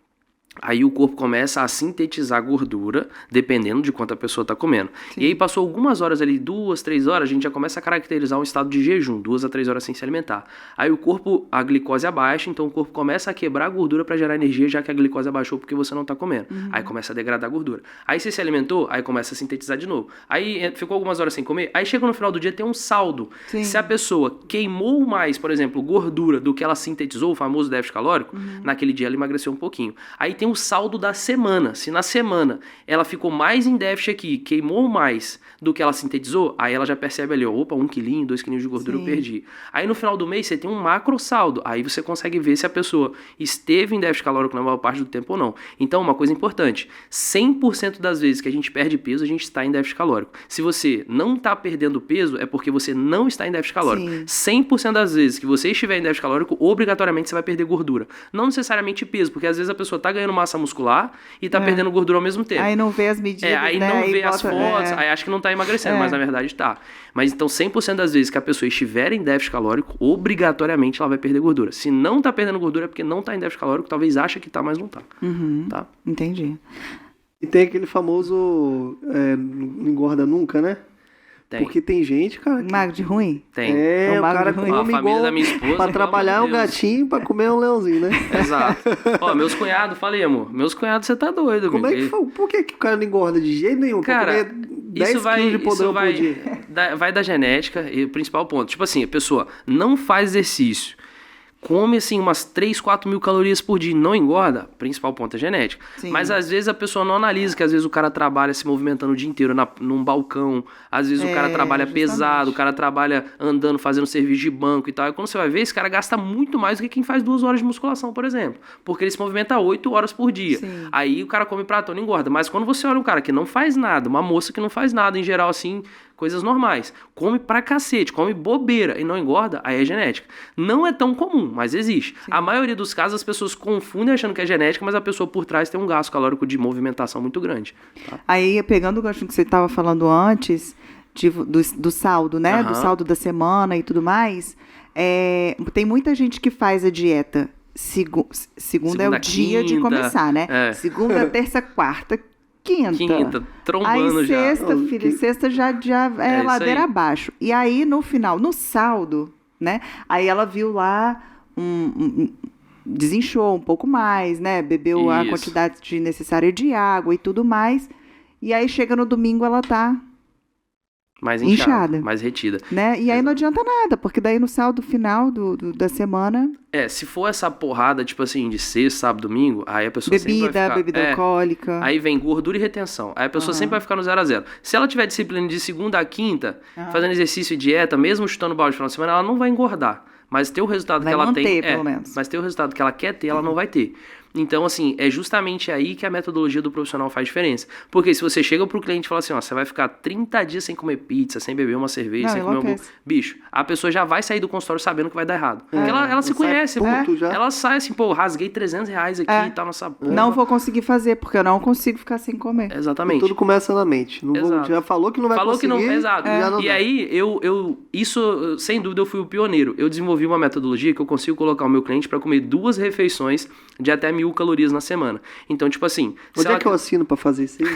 Aí o corpo começa a sintetizar gordura, dependendo de quanto a pessoa está comendo. Sim. E aí passou algumas horas ali, 2, 3 horas, a gente já começa a caracterizar um estado de jejum, 2 a 3 horas sem se alimentar. Aí o corpo, a glicose abaixa, então o corpo começa a quebrar a gordura para gerar energia, já que a glicose abaixou porque você não está comendo. Aí começa a degradar a gordura. Aí você se alimentou, aí começa a sintetizar de novo. Aí ficou algumas horas sem comer, aí chega no final do dia tem um saldo. Sim. Se a pessoa queimou mais, por exemplo, gordura do que ela sintetizou, o famoso déficit calórico, naquele dia ela emagreceu um pouquinho. Aí tem o saldo da semana. Se na semana ela ficou mais em déficit aqui, queimou mais do que ela sintetizou, aí ela já percebe ali, opa, 1 quilinho, 2 quilinhos de gordura eu perdi. Aí no final do mês você tem um macro saldo, aí você consegue ver se a pessoa esteve em déficit calórico na maior parte do tempo ou não. Então, uma coisa importante, 100% das vezes que a gente perde peso, a gente está em déficit calórico. Se você não está perdendo peso, é porque você não está em déficit calórico. Sim. 100% das vezes que você estiver em déficit calórico, obrigatoriamente você vai perder gordura. Não necessariamente peso, porque às vezes a pessoa está ganhando massa muscular e tá perdendo gordura ao mesmo tempo. Aí não vê as medidas, aí né? não vê as fotos, aí acha que não tá emagrecendo, mas na verdade tá. Mas então 100% das vezes que a pessoa estiver em déficit calórico, obrigatoriamente ela vai perder gordura. Se não tá perdendo gordura é porque não tá em déficit calórico, talvez acha que tá, mas não tá. Tá? Entendi. E tem aquele famoso não engorda nunca, né? Tem. Porque tem gente, cara... Magro de ruim? Tem. O cara come a família igual da minha esposa... Pra trabalhar um gatinho, pra comer um leãozinho, né? Exato. Meus cunhados, falei, amor, meus cunhados, você tá doido. Como é que foi? Por que o cara não engorda de jeito nenhum? Cara, pra comer 10 quilos de podrão por dia? Vai da genética e o principal ponto. Tipo assim, a pessoa não faz exercício, come assim umas 3, 4 mil calorias por dia, não engorda, principal ponto é genética. Sim. Mas às vezes a pessoa não analisa que às vezes o cara trabalha se movimentando o dia inteiro num balcão, às vezes o cara trabalha pesado, o cara trabalha andando, fazendo serviço de banco e tal. E quando você vai ver, esse cara gasta muito mais do que quem faz 2 horas de musculação, por exemplo. Porque ele se movimenta 8 horas por dia. Sim. Aí o cara come pratão e engorda. Mas quando você olha um cara que não faz nada, uma moça que não faz nada, em geral assim, coisas normais, come pra cacete, come bobeira e não engorda, aí é genética. Não é tão comum, mas existe. Sim. A maioria dos casos as pessoas confundem achando que é genética, mas a pessoa por trás tem um gasto calórico de movimentação muito grande. Tá? Aí, pegando o gancho que você estava falando antes, do saldo, né? Do saldo da semana e tudo mais, tem muita gente que faz a dieta. Segunda é o dia de começar, né? Segunda, terça, quarta, quinta, trombando aí, já. Sexta, filha, sexta já é ladeira abaixo. E aí, no final, no saldo, né? Aí ela viu lá, desinchou um pouco mais, né? Bebeu a quantidade necessária de água e tudo mais. E aí, chega no domingo, ela tá mais inchada, mais retida. Né? E aí não adianta nada, porque daí no saldo final da semana... se for essa porrada, tipo assim, de sexta, sábado, domingo, aí a pessoa sempre vai ficar... Bebida alcoólica. Aí vem gordura e retenção. Aí a pessoa sempre vai ficar no 0 a 0. Se ela tiver disciplina de segunda a quinta, fazendo exercício e dieta, mesmo chutando balde no final de semana, ela não vai engordar. Mas ter o resultado que ela tem... pelo menos. Mas ter o resultado que ela quer ter, ela não vai ter. Então, assim, é justamente aí que a metodologia do profissional faz diferença. Porque se você chega pro cliente e fala assim, ó, você vai ficar 30 dias sem comer pizza, sem beber uma cerveja, sem comer um hambúrguer. Bicho, a pessoa já vai sair do consultório sabendo que vai dar errado. Porque ela se conhece, ela sai assim, pô, rasguei R$300 aqui e tal nessa porra. Não vou conseguir fazer, porque eu não consigo ficar sem comer. Exatamente. E tudo começa na mente. Já falou que não vai conseguir. Falou que não, exato. E aí, isso, sem dúvida, eu fui o pioneiro. Eu desenvolvi uma metodologia que eu consigo colocar o meu cliente para comer 2 refeições de até 1.000 calorias na semana. Então, tipo assim... Onde é que eu assino pra fazer isso aí?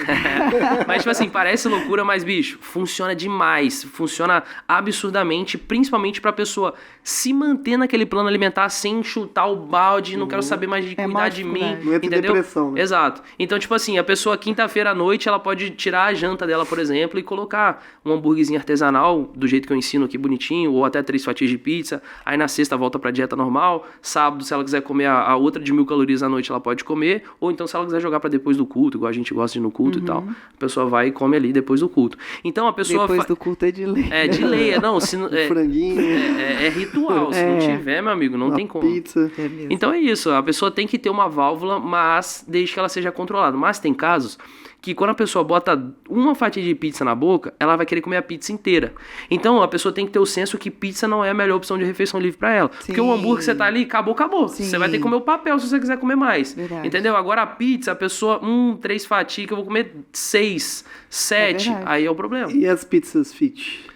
Mas, tipo assim, parece loucura, mas, bicho, funciona demais. Funciona absurdamente, principalmente pra pessoa se manter naquele plano alimentar sem chutar o balde, não quero saber mais de cuidar de mim, não entra em depressão, né? Exato. Então, tipo assim, a pessoa, quinta-feira à noite, ela pode tirar a janta dela, por exemplo, e colocar um hambúrguerzinho artesanal, do jeito que eu ensino aqui, bonitinho, ou até 3 fatias de pizza. Aí, na sexta, volta pra dieta normal. Sábado, se ela quiser comer a outra de 1.000 calorias à noite, ela pode comer. Ou então, se ela quiser jogar pra depois do culto, igual a gente gosta de ir no culto e tal, a pessoa vai e come ali depois do culto. Então, a pessoa... Depois do culto é de lei. É, de lei. Não, se não... franguinho. É ritual. Se não tiver, meu amigo, não tem como. Pizza. Então é isso. A pessoa tem que ter uma válvula, mas desde que ela seja controlada. Mas tem casos que quando a pessoa bota uma fatia de pizza na boca, ela vai querer comer a pizza inteira. Então a pessoa tem que ter o senso que pizza não é a melhor opção de refeição livre pra ela. Sim. Porque o hambúrguer que você tá ali, acabou. Sim. Você vai ter que comer o papel se você quiser comer mais. Verdade. Entendeu? Agora a pizza, a pessoa, 3 fatias, que eu vou comer 6, 7, aí é o problema. E as pizzas fit?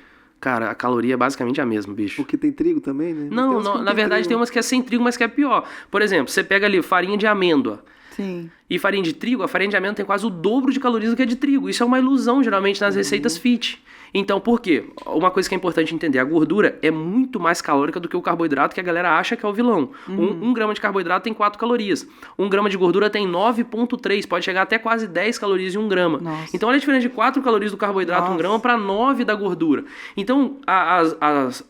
Cara, a caloria é basicamente a mesma, bicho. Porque tem trigo também, né? Não, na verdade tem umas que é sem trigo, mas que é pior. Por exemplo, você pega ali farinha de amêndoa. Sim. E farinha de trigo, a farinha de amêndoa tem quase o dobro de calorias do que a de trigo. Isso é uma ilusão, geralmente, nas receitas fit. Então, por quê? Uma coisa que é importante entender, a gordura é muito mais calórica do que o carboidrato, que a galera acha que é o vilão. 1 grama de carboidrato tem 4 calorias. 1 grama de gordura tem 9,3, pode chegar até quase 10 calorias em 1 grama. Nossa. Então, olha a diferença de 4 calorias do carboidrato, 1 grama, para 9 da gordura. Então,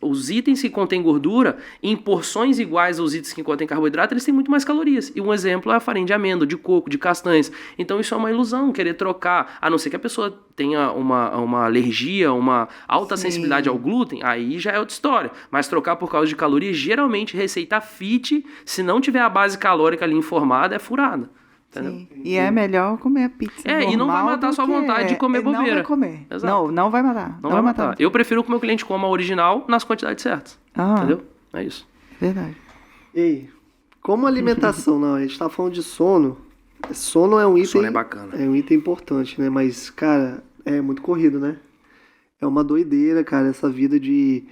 os itens que contêm gordura, em porções iguais aos itens que contêm carboidrato, eles têm muito mais calorias. E um exemplo é a farinha de amêndoa, de coco, de castanhas. Então, isso é uma ilusão, querer trocar, a não ser que a pessoa tenha uma alergia, uma alta sensibilidade ao glúten, aí já é outra história. Mas trocar por causa de calorias, geralmente receita fit, se não tiver a base calórica ali informada, é furada. Entendeu? Sim. E é melhor comer a pizza normal, e não vai matar a sua vontade de comer bobeira. Não vai comer. Exato. Não vai matar. Não vai matar. Eu prefiro que o meu cliente coma a original nas quantidades certas. Entendeu? É isso. Verdade. Ei, como alimentação, não, a gente tá falando de sono. Sono é um item... Sono é bacana. É um item importante, né? Mas, cara, é muito corrido, né? É uma doideira, cara, essa vida de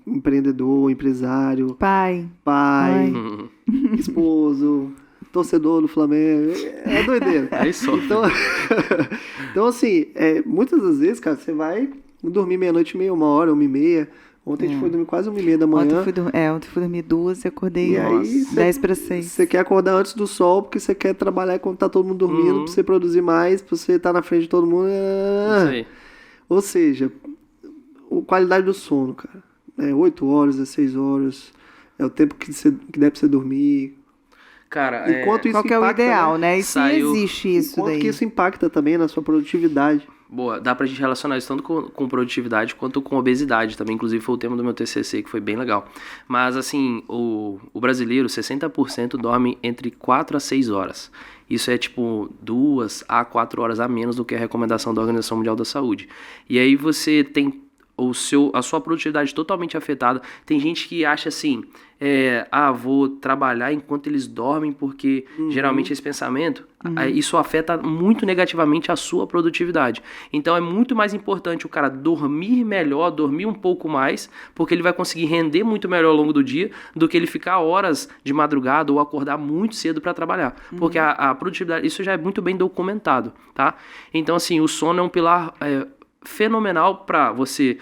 empreendedor, empresário. Pai. Esposo, torcedor do Flamengo. É doideira. Aí só. Então, assim, muitas das vezes, cara, você vai dormir meia-noite e meia, 1h, 1h30. Ontem a gente foi dormir quase 1h30 da manhã. Ontem fui dormir 2 e acordei 10 para 6. Você quer acordar antes do sol, porque você quer trabalhar quando tá todo mundo dormindo, pra você produzir mais, pra você estar na frente de todo mundo. Isso aí. Ou seja, a qualidade do sono, cara. 8 horas, 6 horas. É o tempo que deve pra você dormir. Cara, qual que é o ideal, né? E se existe isso quanto daí? Que isso impacta também na sua produtividade. Boa, dá pra gente relacionar isso tanto com produtividade quanto com obesidade também, inclusive foi o tema do meu TCC, que foi bem legal. Mas assim, o brasileiro, 60% dorme entre 4 a 6 horas. Isso é tipo 2 a 4 horas a menos do que a recomendação da Organização Mundial da Saúde. E aí você tem a sua produtividade totalmente afetada. Tem gente que acha assim, vou trabalhar enquanto eles dormem, porque geralmente esse pensamento, isso afeta muito negativamente a sua produtividade. Então é muito mais importante o cara dormir melhor, dormir um pouco mais, porque ele vai conseguir render muito melhor ao longo do dia, do que ele ficar horas de madrugada ou acordar muito cedo para trabalhar. Porque a produtividade, isso já é muito bem documentado, tá? Então assim, o sono é um pilar fenomenal para você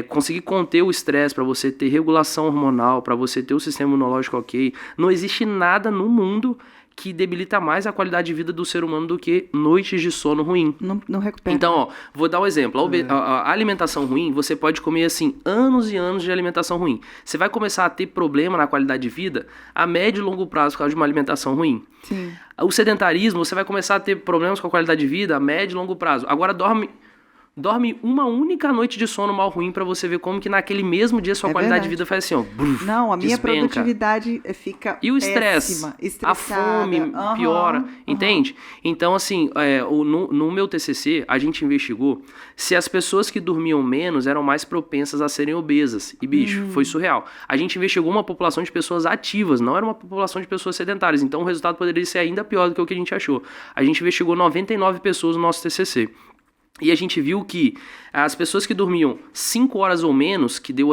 conseguir conter o estresse, para você ter regulação hormonal, para você ter o sistema imunológico ok. Não existe nada no mundo que debilita mais a qualidade de vida do ser humano do que noites de sono ruim. Não recupera. Então, vou dar um exemplo. A alimentação ruim, você pode comer assim anos e anos de alimentação ruim. Você vai começar a ter problema na qualidade de vida a médio e longo prazo por causa de uma alimentação ruim. Sim. O sedentarismo, você vai começar a ter problemas com a qualidade de vida a médio e longo prazo. Agora dorme Dorme uma única noite de sono mal ruim pra você ver como que naquele mesmo dia sua qualidade de vida faz assim, ó. Bruf, não, a minha despenca. produtividade fica E o estresse, a fome piora, entende? Então, assim, no meu TCC, a gente investigou se as pessoas que dormiam menos eram mais propensas a serem obesas. E, bicho, foi surreal. A gente investigou uma população de pessoas ativas, não era uma população de pessoas sedentárias. Então, o resultado poderia ser ainda pior do que o que a gente achou. A gente investigou 99 pessoas no nosso TCC. E a gente viu que as pessoas que dormiam 5 horas ou menos, que deu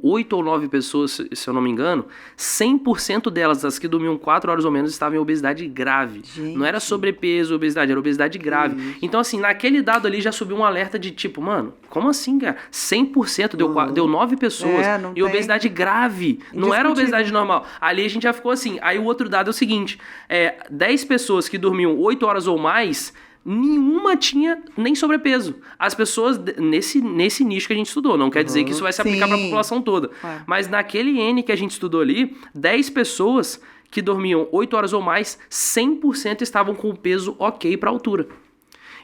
8 ou 9 pessoas, se eu não me engano, 100% delas, das que dormiam 4 horas ou menos, estavam em obesidade grave. Gente. Não era sobrepeso, obesidade, era obesidade grave. Então, assim, naquele dado ali já subiu um alerta de tipo, mano, como assim, cara? 100% deu 9 pessoas e obesidade grave. Não era obesidade normal. Ali a gente já ficou assim. Aí o outro dado é o seguinte, 10 pessoas que dormiam 8 horas ou mais, nenhuma tinha nem sobrepeso. As pessoas nesse nicho que a gente estudou, não quer dizer que isso vai se aplicar para a população toda. Mas naquele N que a gente estudou ali, 10 pessoas que dormiam 8 horas ou mais, 100% estavam com o peso ok para a altura.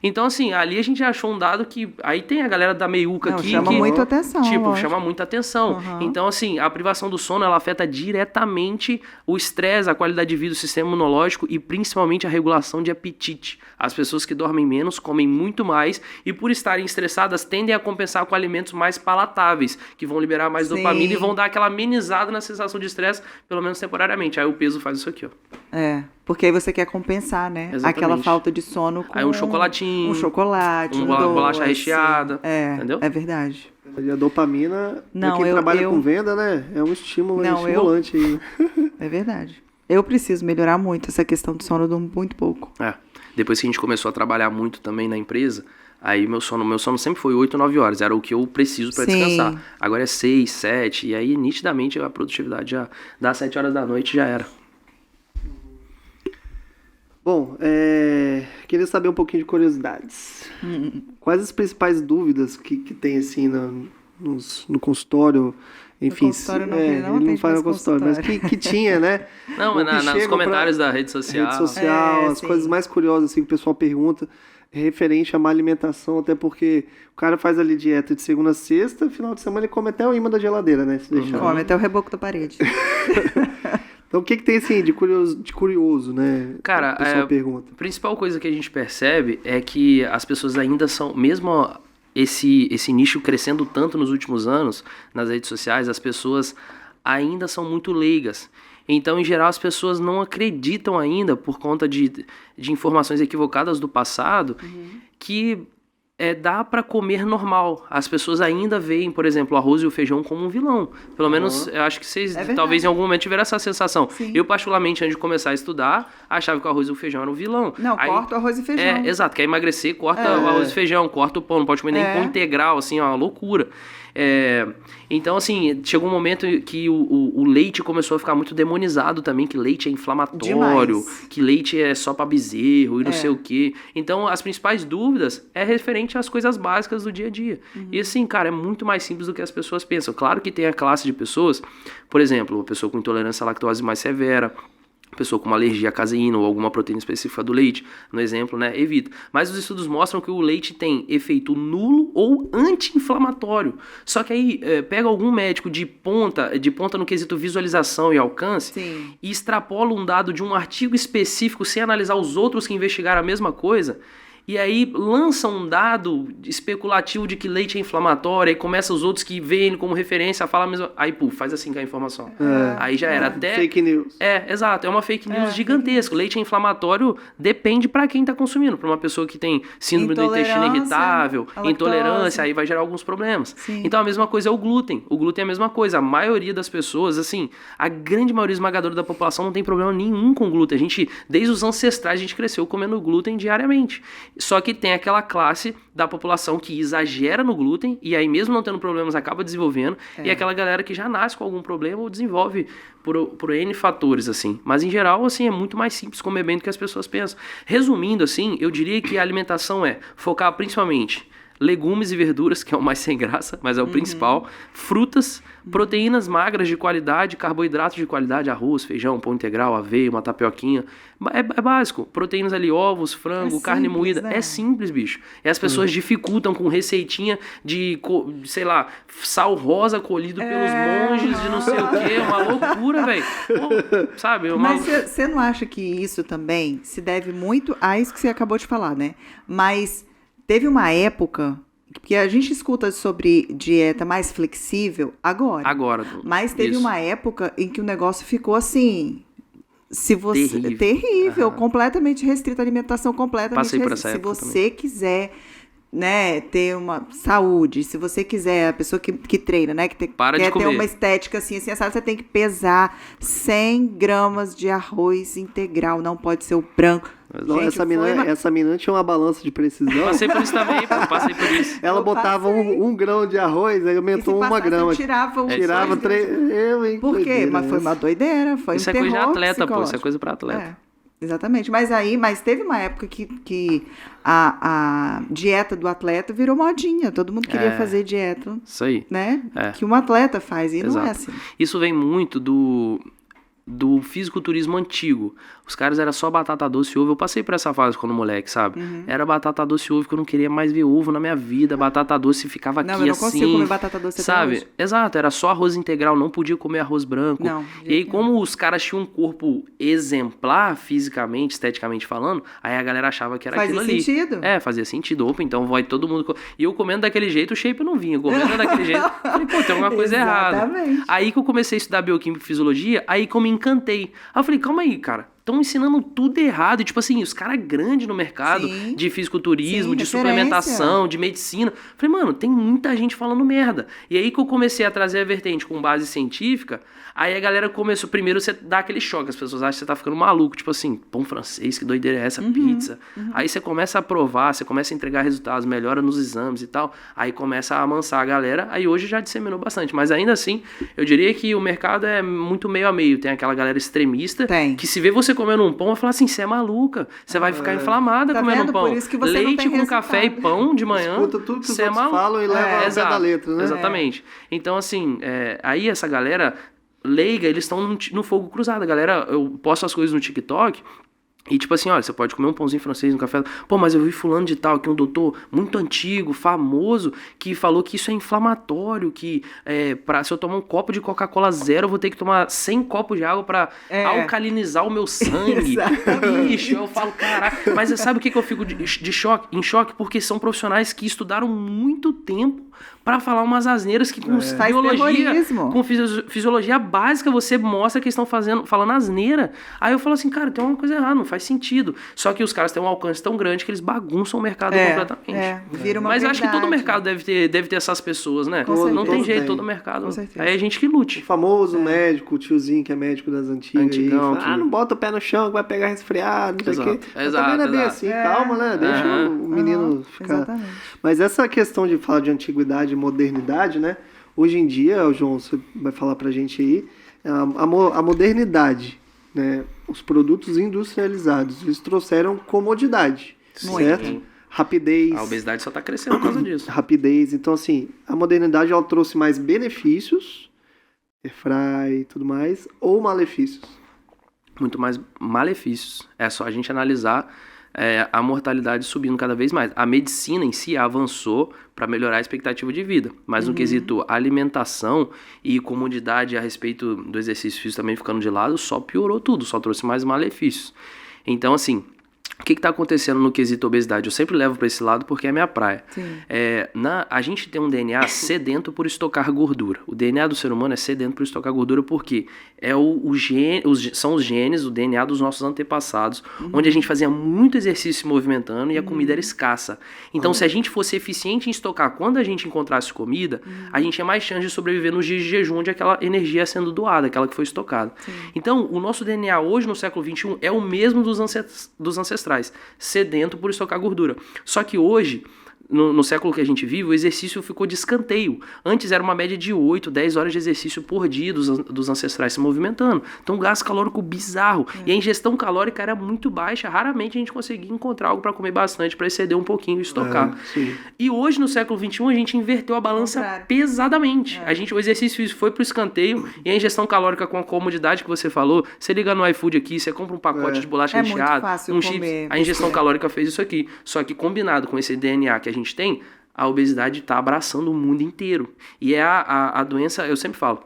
Então, assim, ali a gente achou um dado que... Aí tem a galera da meiuca aqui chama que... muita atenção. Tipo, chama muita atenção. Então, assim, a privação do sono, ela afeta diretamente o estresse, a qualidade de vida, o sistema imunológico e principalmente a regulação de apetite. As pessoas que dormem menos comem muito mais e por estarem estressadas tendem a compensar com alimentos mais palatáveis, que vão liberar mais dopamina e vão dar aquela amenizada na sensação de estresse, pelo menos temporariamente. Aí o peso faz isso aqui, ó. Porque aí você quer compensar, né? Exatamente. Aquela falta de sono com... Aí um chocolatinho. Um chocolate, uma bolacha recheada. Entendeu? É verdade. E a dopamina, pra quem trabalha com venda, né? É um estímulo, estimulante aí. É verdade. Eu preciso melhorar muito essa questão do sono, eu durmo muito pouco. Depois que a gente começou a trabalhar muito também na empresa, aí meu sono sempre foi 8, 9 horas. Era o que eu preciso para descansar. Agora é 6, 7. E aí, nitidamente, a produtividade já dá 7 horas da noite já era. Bom, queria saber um pouquinho de curiosidades. Quais as principais dúvidas que tem, assim, no consultório? Enfim, no consultório não, ele não faz no consultório, mas que tinha, né? Não, mas nos comentários da rede social. As coisas mais curiosas, assim, que o pessoal pergunta, referente a má alimentação, até porque o cara faz ali dieta de segunda a sexta, final de semana ele come até o imã da geladeira, né? Se deixar. Come até o reboco da parede. Então, o que tem, assim, de curioso, né? Cara, a pergunta. A principal coisa que a gente percebe é que as pessoas ainda são, mesmo esse nicho crescendo tanto nos últimos anos, nas redes sociais, as pessoas ainda são muito leigas. Então, em geral, as pessoas não acreditam ainda, por conta de informações equivocadas do passado, que dá pra comer normal. As pessoas ainda veem, por exemplo, o arroz e o feijão como um vilão. Pelo menos, eu acho que vocês talvez em algum momento tiveram essa sensação. Sim. Eu, particularmente, antes de começar a estudar, achava que o arroz e o feijão eram um vilão. Não, corta o arroz e feijão. Exato. Quer emagrecer, corta o arroz e feijão, corta o pão, não pode comer nem pão integral, assim, é uma loucura. Então, assim, chegou um momento que o leite começou a ficar muito demonizado também, que leite é inflamatório, que leite é só pra bezerro e não sei o quê. Então, as principais dúvidas é referente às coisas básicas do dia a dia. E assim, cara, é muito mais simples do que as pessoas pensam. Claro que tem a classe de pessoas, por exemplo, uma pessoa com intolerância à lactose mais severa, pessoa com uma alergia à caseína ou alguma proteína específica do leite, no exemplo, né, evita. Mas os estudos mostram que o leite tem efeito nulo ou anti-inflamatório. Só que aí pega algum médico de ponta no quesito visualização e alcance e extrapola um dado de um artigo específico sem analisar os outros que investigaram a mesma coisa. E aí lança um dado especulativo de que leite é inflamatório, aí começa os outros que veem ele como referência, fala a mesma... Aí, faz assim com a informação. Aí já era até... Fake news. Exato, é uma fake news gigantesca. Leite é inflamatório depende pra quem tá consumindo. Pra uma pessoa que tem síndrome do intestino irritável, intolerância, aí vai gerar alguns problemas. Sim. Então a mesma coisa é o glúten. O glúten é a mesma coisa. A maioria das pessoas, assim, a grande maioria esmagadora da população não tem problema nenhum com glúten. A gente, desde os ancestrais, a gente cresceu comendo glúten diariamente. Só que tem aquela classe da população que exagera no glúten e aí mesmo não tendo problemas acaba desenvolvendo e aquela galera que já nasce com algum problema ou desenvolve por N fatores, assim. Mas em geral, assim, é muito mais simples comer bem do que as pessoas pensam. Resumindo, assim, eu diria que a alimentação é focar principalmente legumes e verduras, que é o mais sem graça, mas é o principal, frutas, proteínas magras de qualidade, carboidratos de qualidade, arroz, feijão, pão integral, aveia, uma tapioquinha. É básico. Proteínas ali, ovos, frango, carne moída. né? É simples, bicho. E as pessoas dificultam com receitinha de, sei lá, sal rosa colhido pelos monges de não sei o quê. Uma loucura, velho. Sabe? Mas você não acha que isso também se deve muito a isso que você acabou de falar, né? Mas teve uma época, porque a gente escuta sobre dieta mais flexível agora. Mas teve isso. uma época em que o negócio ficou assim, Terrível. terrível, completamente restrito, alimentação completamente Passei por restrita. essa Se época você quiser, né, ter uma saúde, se você quiser, a pessoa que treina, né, Para de quer ter comer. uma estética assim, sabe, você tem que pesar 100 gramas de arroz integral, não pode ser o branco. Não, Gente, essa menina tinha uma balança de precisão. Passei por isso também, pô. Passei por isso. Ela Eu botava passei. um grão de arroz, aí aumentou uma grama. Tirava um Tirava três. 3. Por quê? Mas foi uma doideira, foi Isso um é coisa de terror atleta, pô. Isso é psicológico. coisa pra atleta. É, exatamente. Mas teve uma época que a dieta do atleta virou modinha. Todo mundo queria fazer dieta, Isso aí. né? É. Que um atleta faz, e não Exato. é assim. Isso vem muito do fisiculturismo antigo. Os caras era só batata doce e ovo. Eu passei por essa fase quando moleque, sabe? Era batata doce e ovo, que eu não queria mais ver ovo na minha vida. Batata doce ficava Não, aqui eu não assim. consigo comer batata doce até sabe? hoje. Exato, era só arroz integral, não podia comer arroz branco. Não, de e aí, jeito como os caras tinham um corpo exemplar, fisicamente, esteticamente falando, aí a galera achava que era Fazia aquilo ali. sentido? É, fazia sentido. Opa, então vai todo mundo. E eu comendo daquele jeito, o shape não vinha. Comendo daquele jeito. Eu falei, pô, tem alguma coisa errada. Exatamente. Aí que eu comecei a estudar bioquímica e fisiologia, aí que eu me encantei. Aí eu falei, calma aí, cara. Estão ensinando tudo errado. E, tipo assim, os caras grandes no mercado Sim. de fisiculturismo, Sim, de referência. suplementação, de medicina. Falei, mano, tem muita gente falando merda. E aí que eu comecei a trazer a vertente com base científica, aí a galera começou, primeiro você dá aquele choque, as pessoas acham que você tá ficando maluco, tipo assim, pão francês, que doideira é essa, pizza. Aí você começa a provar, você começa a entregar resultados, melhora nos exames e tal, aí começa a amansar a galera, aí hoje já disseminou bastante, mas ainda assim, eu diria que o mercado é muito meio a meio, tem aquela galera extremista, Tem. que se vê você comendo um pão, vai falar assim, você é maluca, você vai ficar inflamada Tá comendo vendo? pão. Por isso que você não Leite tem com café e resultado. pão de manhã, Escuta tudo que os você é outros maluco. falam e leva ao pé da letra, né? Exatamente. Então, assim, aí essa galera leiga, eles estão no fogo cruzado. A galera, eu posto as coisas no TikTok e tipo assim, olha, você pode comer um pãozinho francês no café. Pô, mas eu vi fulano de tal, que é um doutor muito antigo, famoso, que falou que isso é inflamatório, que se eu tomar um copo de Coca-Cola zero, eu vou ter que tomar 100 copos de água pra alcalinizar o meu sangue. Exatamente. Bicho, eu falo, caraca. Mas sabe o que eu fico em choque? Porque são profissionais que estudaram muito tempo pra falar umas asneiras que com Faz biologia, terrorismo. com fisiologia básica, você mostra que eles estão falando asneira. Aí eu falo assim, cara, tem uma coisa errada, não faz sentido. Só que os caras têm um alcance tão grande que eles bagunçam o mercado completamente. Vira uma Mas eu acho que todo verdade. mercado deve ter essas pessoas, né? Com Não tem certeza. jeito, todo mercado. Com certeza. Aí a gente que lute. O famoso médico, o tiozinho que é médico das antigas. Antigão, aí, fala, que- não bota o pé no chão que vai pegar resfriado, não sei o quê. Mas Exato, também não é bem exato. assim, calma, né? Deixa o menino ficar. Exatamente. Mas essa questão de falar de antiguidade e modernidade, né? Hoje em dia, João, você vai falar pra gente aí, a modernidade, né? Os produtos industrializados, eles trouxeram comodidade, certo? Sim. Rapidez. A obesidade só tá crescendo por causa disso. Rapidez. Então, assim, a modernidade ela trouxe mais benefícios, airfry e tudo mais, ou malefícios? Muito mais malefícios. É só a gente analisar a mortalidade subindo cada vez mais. A medicina em si avançou para melhorar a expectativa de vida, mas no quesito alimentação e comodidade a respeito do exercício físico também ficando de lado, só piorou tudo, só trouxe mais malefícios. Então, assim, o que está acontecendo no quesito obesidade? Eu sempre levo para esse lado porque é minha praia. Sim. A gente tem um DNA sedento por estocar gordura. O DNA do ser humano é sedento por estocar gordura porque são os genes, o DNA dos nossos antepassados, onde a gente fazia muito exercício se movimentando e a comida era escassa. Então, se a gente fosse eficiente em estocar quando a gente encontrasse comida, a gente tinha mais chance de sobreviver nos dias de jejum onde aquela energia é sendo doada, aquela que foi estocada. Então, o nosso DNA hoje, no século XXI, é o mesmo dos ancestrais, sedento por estocar gordura. Só que hoje, no século que a gente vive, o exercício ficou de escanteio. Antes era uma média de 8, 10 horas de exercício por dia dos ancestrais se movimentando. Então, um gasto calórico bizarro. E a ingestão calórica era muito baixa. Raramente a gente conseguia encontrar algo para comer bastante, para exceder um pouquinho e estocar. E hoje, no século XXI, a gente inverteu a balança pesadamente. O exercício físico foi pro escanteio e a ingestão calórica com a comodidade que você falou. Você liga no iFood aqui, você compra um pacote de bolacha recheada, um chips, a ingestão calórica fez isso aqui. Só que combinado com esse DNA que a gente tem, a obesidade está abraçando o mundo inteiro. E é a doença, eu sempre falo,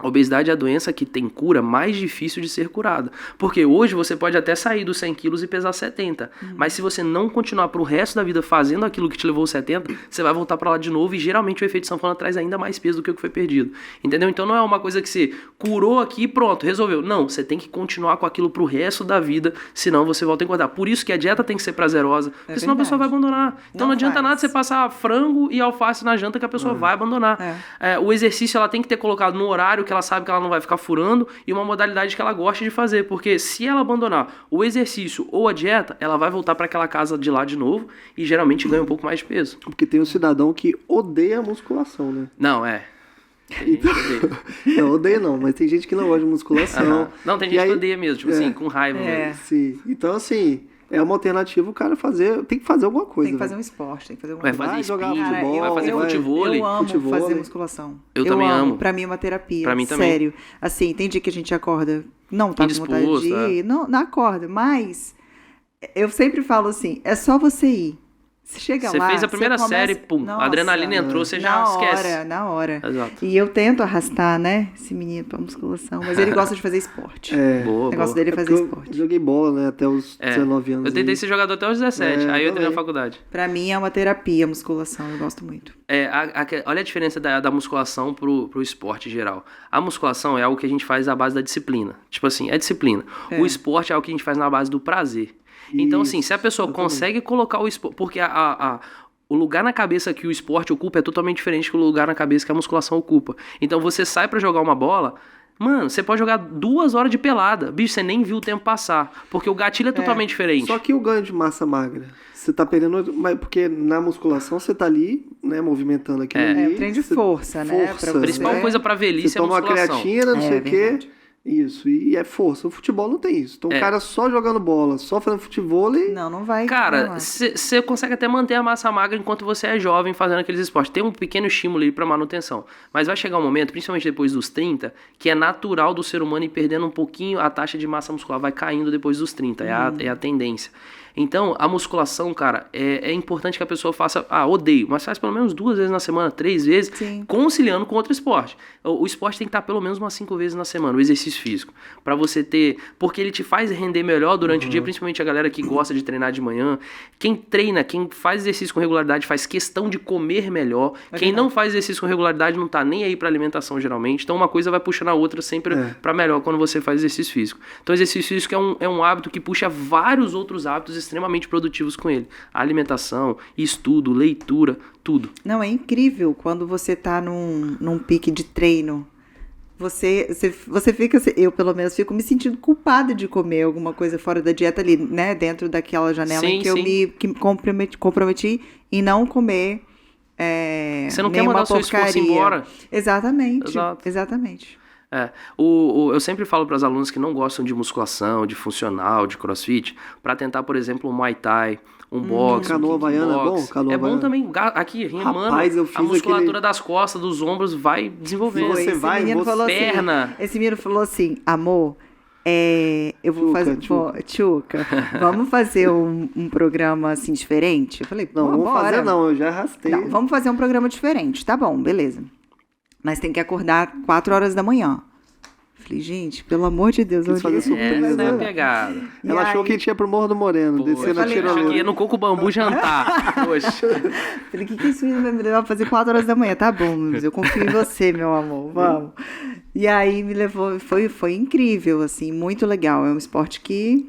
a obesidade é a doença que tem cura mais difícil de ser curada. Porque hoje você pode até sair dos 100 quilos e pesar 70. Mas se você não continuar pro resto da vida fazendo aquilo que te levou aos 70, você vai voltar para lá de novo e geralmente o efeito sanfona traz ainda mais peso do que o que foi perdido. Entendeu? Então não é uma coisa que você curou aqui e pronto, resolveu. Não, você tem que continuar com aquilo pro resto da vida, senão você volta a engordar. Por isso que a dieta tem que ser prazerosa, porque senão a pessoa vai abandonar. Então não adianta nada você passar frango e alface na janta que a pessoa vai abandonar. O exercício ela tem que ter colocado no horário que ela sabe que ela não vai ficar furando e uma modalidade que ela gosta de fazer, porque se ela abandonar o exercício ou a dieta, ela vai voltar para aquela casa de lá de novo e geralmente ganha um pouco mais de peso. Porque tem um cidadão que odeia a musculação, né? Não, Tem gente que odeia. Não, odeia não, mas tem gente que não gosta de musculação. Não, tem gente que odeia mesmo, tipo assim, com raiva mesmo. Sim. Então, assim, é uma alternativa o cara tem que fazer alguma coisa. Tem que fazer um esporte, tem que fazer alguma coisa. Vai jogar speed, futebol, vai fazer futebol. Eu amo fazer musculação. Eu também amo. Pra mim é uma terapia. Pra mim também. Sério. Assim, tem dia que a gente acorda, não tá com vontade de ir, não acorda, mas eu sempre falo assim, é só você ir. Você chega lá, você fez a primeira começa... série, pum, a adrenalina entrou, você já esquece. Na hora. Exato. E eu tento arrastar, né, esse menino pra musculação, mas ele gosta de fazer esporte. Boa, o negócio dele é fazer esporte. Eu joguei bola, né, até os 19 anos. Eu tentei ser jogador até os 17, aí eu entrei na faculdade. Pra mim é uma terapia a musculação, eu gosto muito. Olha a diferença da musculação pro esporte em geral. A musculação é algo que a gente faz à base da disciplina. Tipo assim, é disciplina. O esporte é algo que a gente faz na base do prazer. Então, assim, se a pessoa consegue colocar o esporte... Porque o lugar na cabeça que o esporte ocupa é totalmente diferente do lugar na cabeça que a musculação ocupa. Então, você sai pra jogar uma bola... Mano, você pode jogar 2 horas de pelada. Bicho, você nem viu o tempo passar. Porque o gatilho é totalmente diferente. Só que o ganho de massa magra... Você tá perdendo... Porque na musculação você tá ali, né, movimentando aquilo ali. É treino de força, né? Força. A principal coisa pra velhice é a musculação. Você toma uma creatina, não sei o quê... Isso, e é força. O futebol não tem isso. Então o cara só jogando bola, só fazendo futebol e... Não vai. Cara, você consegue até manter a massa magra enquanto você é jovem fazendo aqueles esportes. Tem um pequeno estímulo aí pra manutenção. Mas vai chegar um momento, principalmente depois dos 30, que é natural do ser humano ir perdendo um pouquinho a taxa de massa muscular. Vai caindo depois dos 30, é a tendência. Então, a musculação, cara, é importante que a pessoa faça... odeio, mas faz pelo menos 2 vezes na semana, 3 vezes, conciliando com outro esporte. O esporte tem que estar pelo menos umas 5 vezes na semana, o exercício físico. Pra você ter... Porque ele te faz render melhor durante o dia, principalmente a galera que gosta de treinar de manhã. Quem treina, quem faz exercício com regularidade, faz questão de comer melhor. Quem não faz exercício com regularidade não tá nem aí pra alimentação, geralmente. Então, uma coisa vai puxando a outra sempre pra melhor quando você faz exercício físico. Então, exercício físico é um hábito que puxa vários outros hábitos extremamente produtivos com ele. A alimentação, estudo, leitura, tudo. Não, é incrível quando você tá num pique de treino. Você fica, eu pelo menos fico me sentindo culpada de comer alguma coisa fora da dieta ali, né? Dentro daquela janela em que eu me comprometi em não comer você não quer mandar o seu esforço embora? Exatamente. Exato. Exatamente. Eu sempre falo para as alunas que não gostam de musculação, de funcional, de crossfit, para tentar, por exemplo, um Muay Thai, um boxe, canoa havaiana é bom? Canoa havaiana. Também, aqui, rimando, a musculatura das costas, dos ombros vai desenvolvendo. Esse menino falou assim, amor, eu vou fazer... Tchuca, vamos fazer um programa assim diferente? Eu falei, não, vamos fazer não, eu já arrastei. Não, vamos fazer um programa diferente, tá bom, beleza. Mas tem que acordar 4 horas da manhã. Falei, gente, pelo amor de Deus. Fazer surpresa, essa é a pegada. Ela achou que a gente ia pro Morro do Moreno, descendo a tirolesa. Achou que ia no Coco Bambu jantar. Poxa. Falei, que isso vai me levar pra fazer 4 horas da manhã? Tá bom, mas eu confio em você, meu amor, vamos. E aí me levou, foi incrível, assim, muito legal. É um esporte que...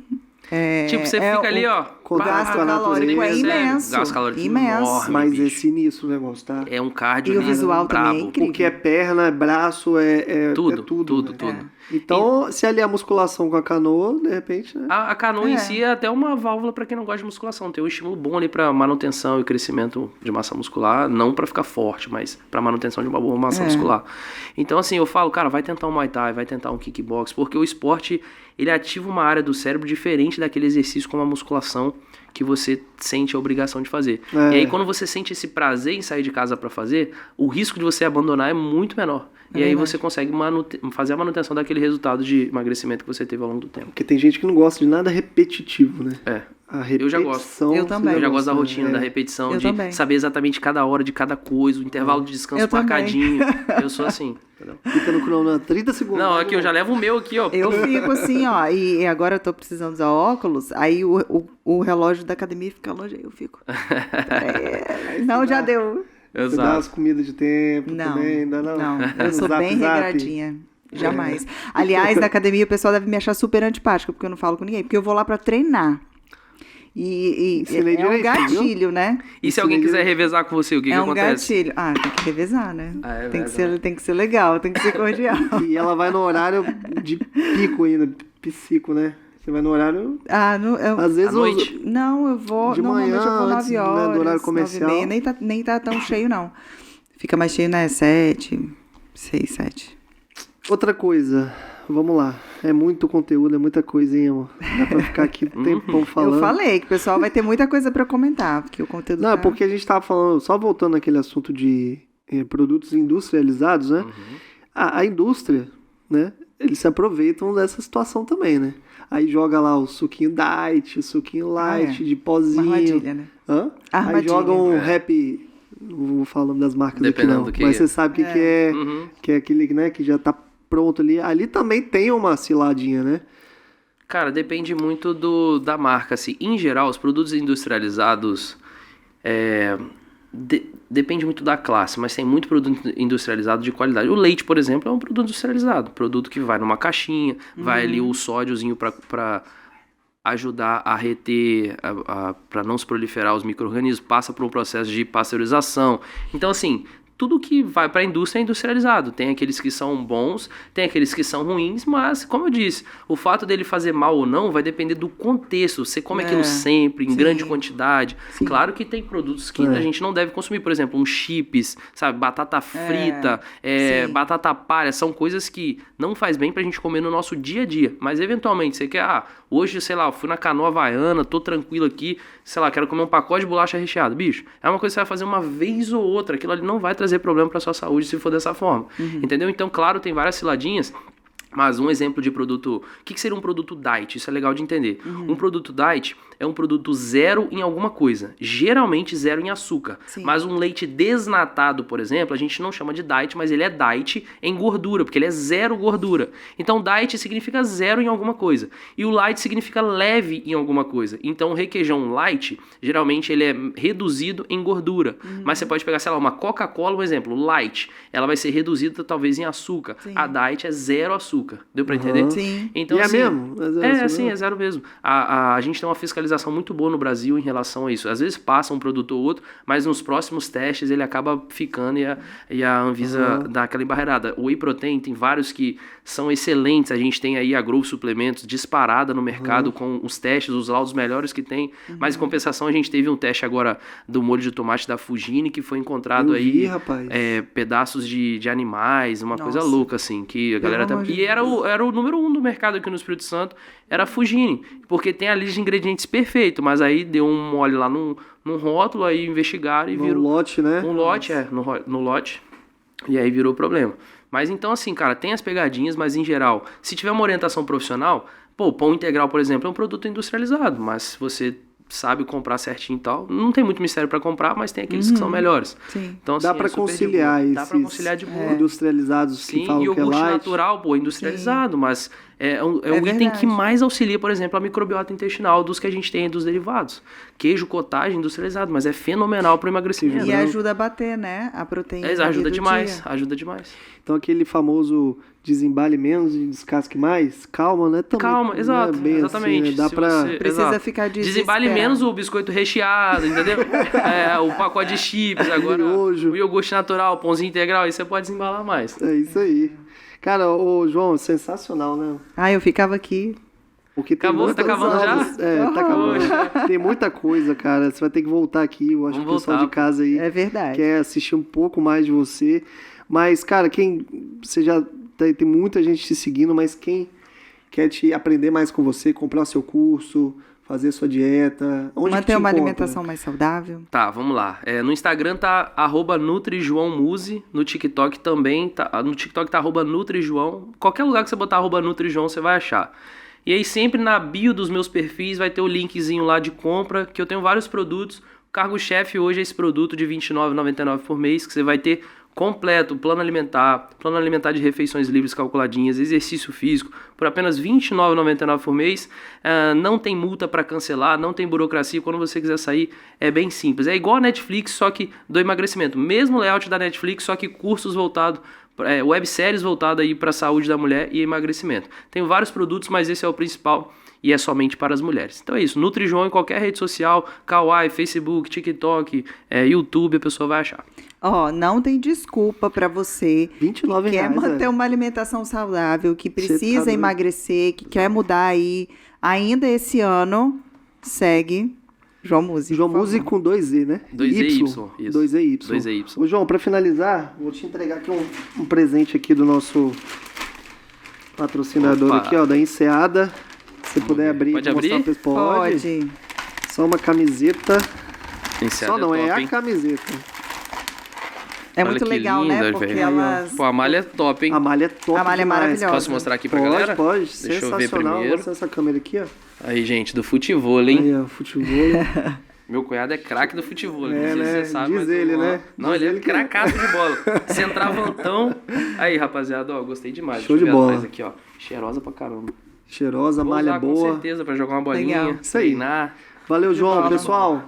Tipo, você fica ali, ó. contato com a calórico é natureza. imenso. Gasto calórico Imenso. enorme, Mas bicho. é sinistro o negócio, tá? É um cardio E o né, visual também é brabo. incrível. Porque é perna, é braço, é Tudo, tudo. tudo, né? tudo. Então, se aliar a musculação com a canoa, de repente, né? A canoa É. em si é até uma válvula para quem não gosta de musculação. Tem um estímulo bom ali para manutenção e crescimento de massa muscular, não para ficar forte, mas para manutenção de uma boa massa muscular. Então, assim, eu falo, cara, vai tentar um Muay Thai, vai tentar um kickbox, porque o esporte, ele ativa uma área do cérebro diferente daquele exercício como a musculação que você sente a obrigação de fazer. É. E aí, quando você sente esse prazer em sair de casa para fazer, o risco de você abandonar é muito menor. E aí você consegue fazer a manutenção daquele resultado de emagrecimento que você teve ao longo do tempo. Porque tem gente que não gosta de nada repetitivo, né? É. A repetição. Eu já gosto. Eu também. Eu já gosto da né? rotina, da repetição, Eu de também. saber exatamente cada hora de cada coisa, o intervalo de descanso Eu também. marcadinho. Eu sou assim, entendeu? Fica no cronômetro 30 segundos. Não, aqui eu já levo o meu aqui, ó. Eu fico assim, ó, e agora eu tô precisando usar óculos, aí o relógio da academia fica longe, aí eu fico. Não, já deu. Você dá as comidas de tempo Não, também, ainda não? não, eu sou Zap, bem zap. regradinha. Jamais. Aliás, na academia o pessoal deve me achar super antipática, porque eu não falo com ninguém, porque eu vou lá pra treinar. E Ensinei é um direitinho, gatilho, né? E se alguém quiser revezar com você, o que É um acontece? gatilho. Ah, tem que revezar, né? Ah, é tem verdade. que ser legal, tem que ser cordial. E ela vai no horário de pico ainda, psico, né? Você vai no horário... Ah, Às vezes... À noite? não, eu vou. De Normalmente manhã, eu vou antes, 9 né, horas. do horário comercial. 9h30, nem tá tão cheio, não. Fica mais cheio, né? 7, 6, 7. Outra coisa, vamos lá. É muito conteúdo, é muita coisinha, amor. Dá pra ficar aqui um tempão falando. Eu falei que o pessoal vai ter muita coisa pra comentar, porque o conteúdo Não, é tá... porque a gente tava falando, só voltando naquele assunto de produtos industrializados, né? A indústria, né? Eles se aproveitam dessa situação também, né? Aí joga lá o suquinho diet, o suquinho light, de Uma pozinho. armadilha, né? Hã? Aí Armadilha. joga um rap... Não vou falar o nome das marcas Dependendo aqui, não. do que Mas é. você sabe o que, que é, Uhum. que é aquele, né? Que já tá pronto ali. Ali também tem uma ciladinha, né? Cara, depende muito da marca, assim. Em geral, os produtos industrializados... Depende muito da classe, mas tem muito produto industrializado de qualidade. O leite, por exemplo, é um produto industrializado. Produto que vai numa caixinha, vai ali o sódiozinho para ajudar a reter, para não se proliferar os micro-organismos, passa por um processo de pasteurização. Então, assim, tudo que vai para a indústria é industrializado. Tem aqueles que são bons, tem aqueles que são ruins, mas, como eu disse, o fato dele fazer mal ou não vai depender do contexto. Você come aquilo sempre, em sim. grande quantidade. Sim. Claro que tem produtos que a gente não deve consumir. Por exemplo, um chips, sabe? Batata frita, sim. batata palha. São coisas que não faz bem pra gente comer no nosso dia a dia. Mas, eventualmente, você quer... hoje, sei lá, eu fui na Canoa Havaiana, tô tranquilo aqui, sei lá, quero comer um pacote de bolacha recheada. Bicho, é uma coisa que você vai fazer uma vez ou outra. Aquilo ali não vai trazer problema pra sua saúde se for dessa forma. Entendeu? Então, claro, tem várias ciladinhas. Mas um exemplo de produto... O que seria um produto diet? Isso é legal de entender. Um produto diet é um produto zero em alguma coisa. Geralmente zero em açúcar. Sim. Mas um leite desnatado, por exemplo, a gente não chama de diet, mas ele é diet em gordura, porque ele é zero gordura. Então diet significa zero em alguma coisa. E o light significa leve em alguma coisa. Então o requeijão light, geralmente ele é reduzido em gordura. Mas você pode pegar, sei lá, uma Coca-Cola, um exemplo, light. Ela vai ser reduzida talvez em açúcar. Sim. A diet é zero açúcar. Deu pra entender? Sim. Então, E é assim, mesmo? É zero, é zero mesmo. A gente tem uma fiscalização muito boa no Brasil em relação a isso. Às vezes passa um produto ou outro, mas nos próximos testes ele acaba ficando e a Anvisa dá aquela embarreirada. O Whey Protein tem vários que são excelentes. A gente tem aí a Growth Suplementos disparada no mercado com os testes, os laudos melhores que tem. Mas em compensação a gente teve um teste agora do molho de tomate da Fugini que foi encontrado Eu vi, aí rapaz. pedaços de animais, uma coisa Nossa. louca assim, que a galera amor de e era o número 1 do mercado aqui no Espírito Santo, era a Fugini, porque tem a lista de ingredientes perfeito, mas aí deu um mole lá num rótulo, aí investigaram e No viram lote, né? um lote, no lote, e aí virou problema. Mas então assim, cara, tem as pegadinhas, mas em geral, se tiver uma orientação profissional, o pão integral, por exemplo, é um produto industrializado, mas se você sabe comprar certinho e tal, não tem muito mistério pra comprar, mas tem aqueles que são melhores. Sim. Então, assim, Dá pra super de conciliar boa. esses Dá pra conciliar de boa. industrializados que Sim, falam que é iogurte light. natural, industrializado, mas é o item verdade. que mais auxilia, por exemplo, a microbiota intestinal dos que a gente tem dos derivados. Queijo, cottage, industrializado, mas é fenomenal para o emagrecimento. E ajuda a bater, né? A proteína. Ajuda do demais, dia. ajuda demais. Então aquele famoso desembale menos e descasque mais, calma, né? Também, Calma, né? exato, Bem exatamente. Assim, né? Dá Se pra... você- Precisa exato. ficar Desembale desesperado. menos o biscoito recheado, entendeu? O pacote de chips, agora Miojo. o iogurte natural, o pãozinho integral, aí você pode desembalar mais. É isso aí. Cara, ô João, sensacional, né? Eu ficava aqui. Porque tem Acabou? Você tá muitas acabando já? aulas- É, tá acabando. Tem muita coisa, cara. Você vai ter que voltar aqui. Eu acho que o Vamos pessoal voltar. de casa aí É verdade. quer assistir um pouco mais de você. Mas, cara, você já tem muita gente te seguindo, mas quem quer te aprender mais com você, comprar o seu curso, fazer sua dieta, onde que Manter te uma encontra? alimentação mais saudável. Tá, vamos lá. No Instagram tá @NutriJoãoMuse, no TikTok também, no TikTok tá @NutriJoão. Qualquer lugar que você botar @NutriJoão, você vai achar. E aí sempre na bio dos meus perfis vai ter o linkzinho lá de compra, que eu tenho vários produtos. O cargo-chefe hoje é esse produto de R$ 29,99 por mês, que você vai ter completo, plano alimentar de refeições livres calculadinhas, exercício físico, por apenas R$ 29,99 por mês. Não tem multa para cancelar, não tem burocracia, quando você quiser sair é bem simples. É igual a Netflix, só que do emagrecimento. Mesmo layout da Netflix, só que cursos voltados, webséries voltadas aí para a saúde da mulher e emagrecimento. Tenho vários produtos, mas esse é o principal. E é somente para as mulheres. Então é isso, NutriJoão em qualquer rede social, Kawaii, Facebook, TikTok, YouTube, a pessoa vai achar. Não tem desculpa para você que R$29 quer manter velho. uma alimentação saudável, que Você precisa tá doido. emagrecer, que quer mudar aí. Ainda esse ano, segue João Muse. João por favor. Muse com 2E, né? 2EY, isso. 2EY. 2EY. Ô, João, pra finalizar, vou te entregar aqui um presente aqui do nosso patrocinador Opa. aqui, ó, da Enseada. Se você puder ver. abrir, Pode pra mostrar abrir? pro pessoal. Pode. Só uma camiseta. Enseada Só não, é top, a hein? camiseta. É Olha muito que legal, né? linda, Porque velho. elas... Pô, a malha é top, hein? A malha é top A malha é demais. maravilhosa. Posso mostrar aqui pra Pode, galera? pode. Deixa eu ver Sensacional. primeiro. Mostra essa câmera aqui, ó. Aí, gente, do futebol, hein? Aí, ó, futebol. Meu cunhado é craque do futebol. É, Não sei se né? você sabe, Diz mas ele, né? Não, Diz ele é ele que- cracaço de bola. Centravantão. Aí, rapaziada, ó, gostei demais. Show Deixa eu de ver bola. atrás aqui, ó. Cheirosa pra caramba. Cheirosa, Vou malha usar com boa. certeza pra jogar uma bolinha, Legal. Isso aí. treinar. Valeu, João. bola. Pessoal,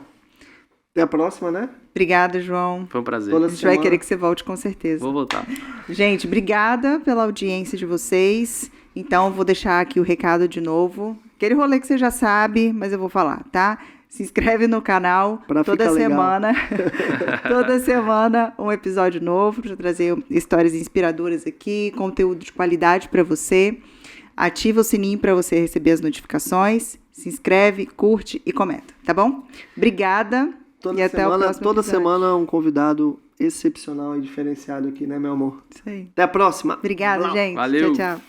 até a próxima, né? Obrigada, João. Foi um prazer. Toda A gente vai semana. querer que você volte com certeza. Vou voltar. Gente, obrigada pela audiência de vocês. Então, vou deixar aqui o recado de novo. Aquele rolê que você já sabe, mas eu vou falar, tá? Se inscreve no canal. Pra toda ficar legal. semana. Toda semana um episódio novo para trazer histórias inspiradoras aqui, conteúdo de qualidade para você. Ativa o sininho para você receber as notificações. Se inscreve, curte e comenta, tá bom? Obrigada. E até o próximo Toda episódio. semana um convidado excepcional e diferenciado aqui, né, meu amor? Isso aí. Até a próxima. Obrigada, gente. Valeu. Tchau, tchau.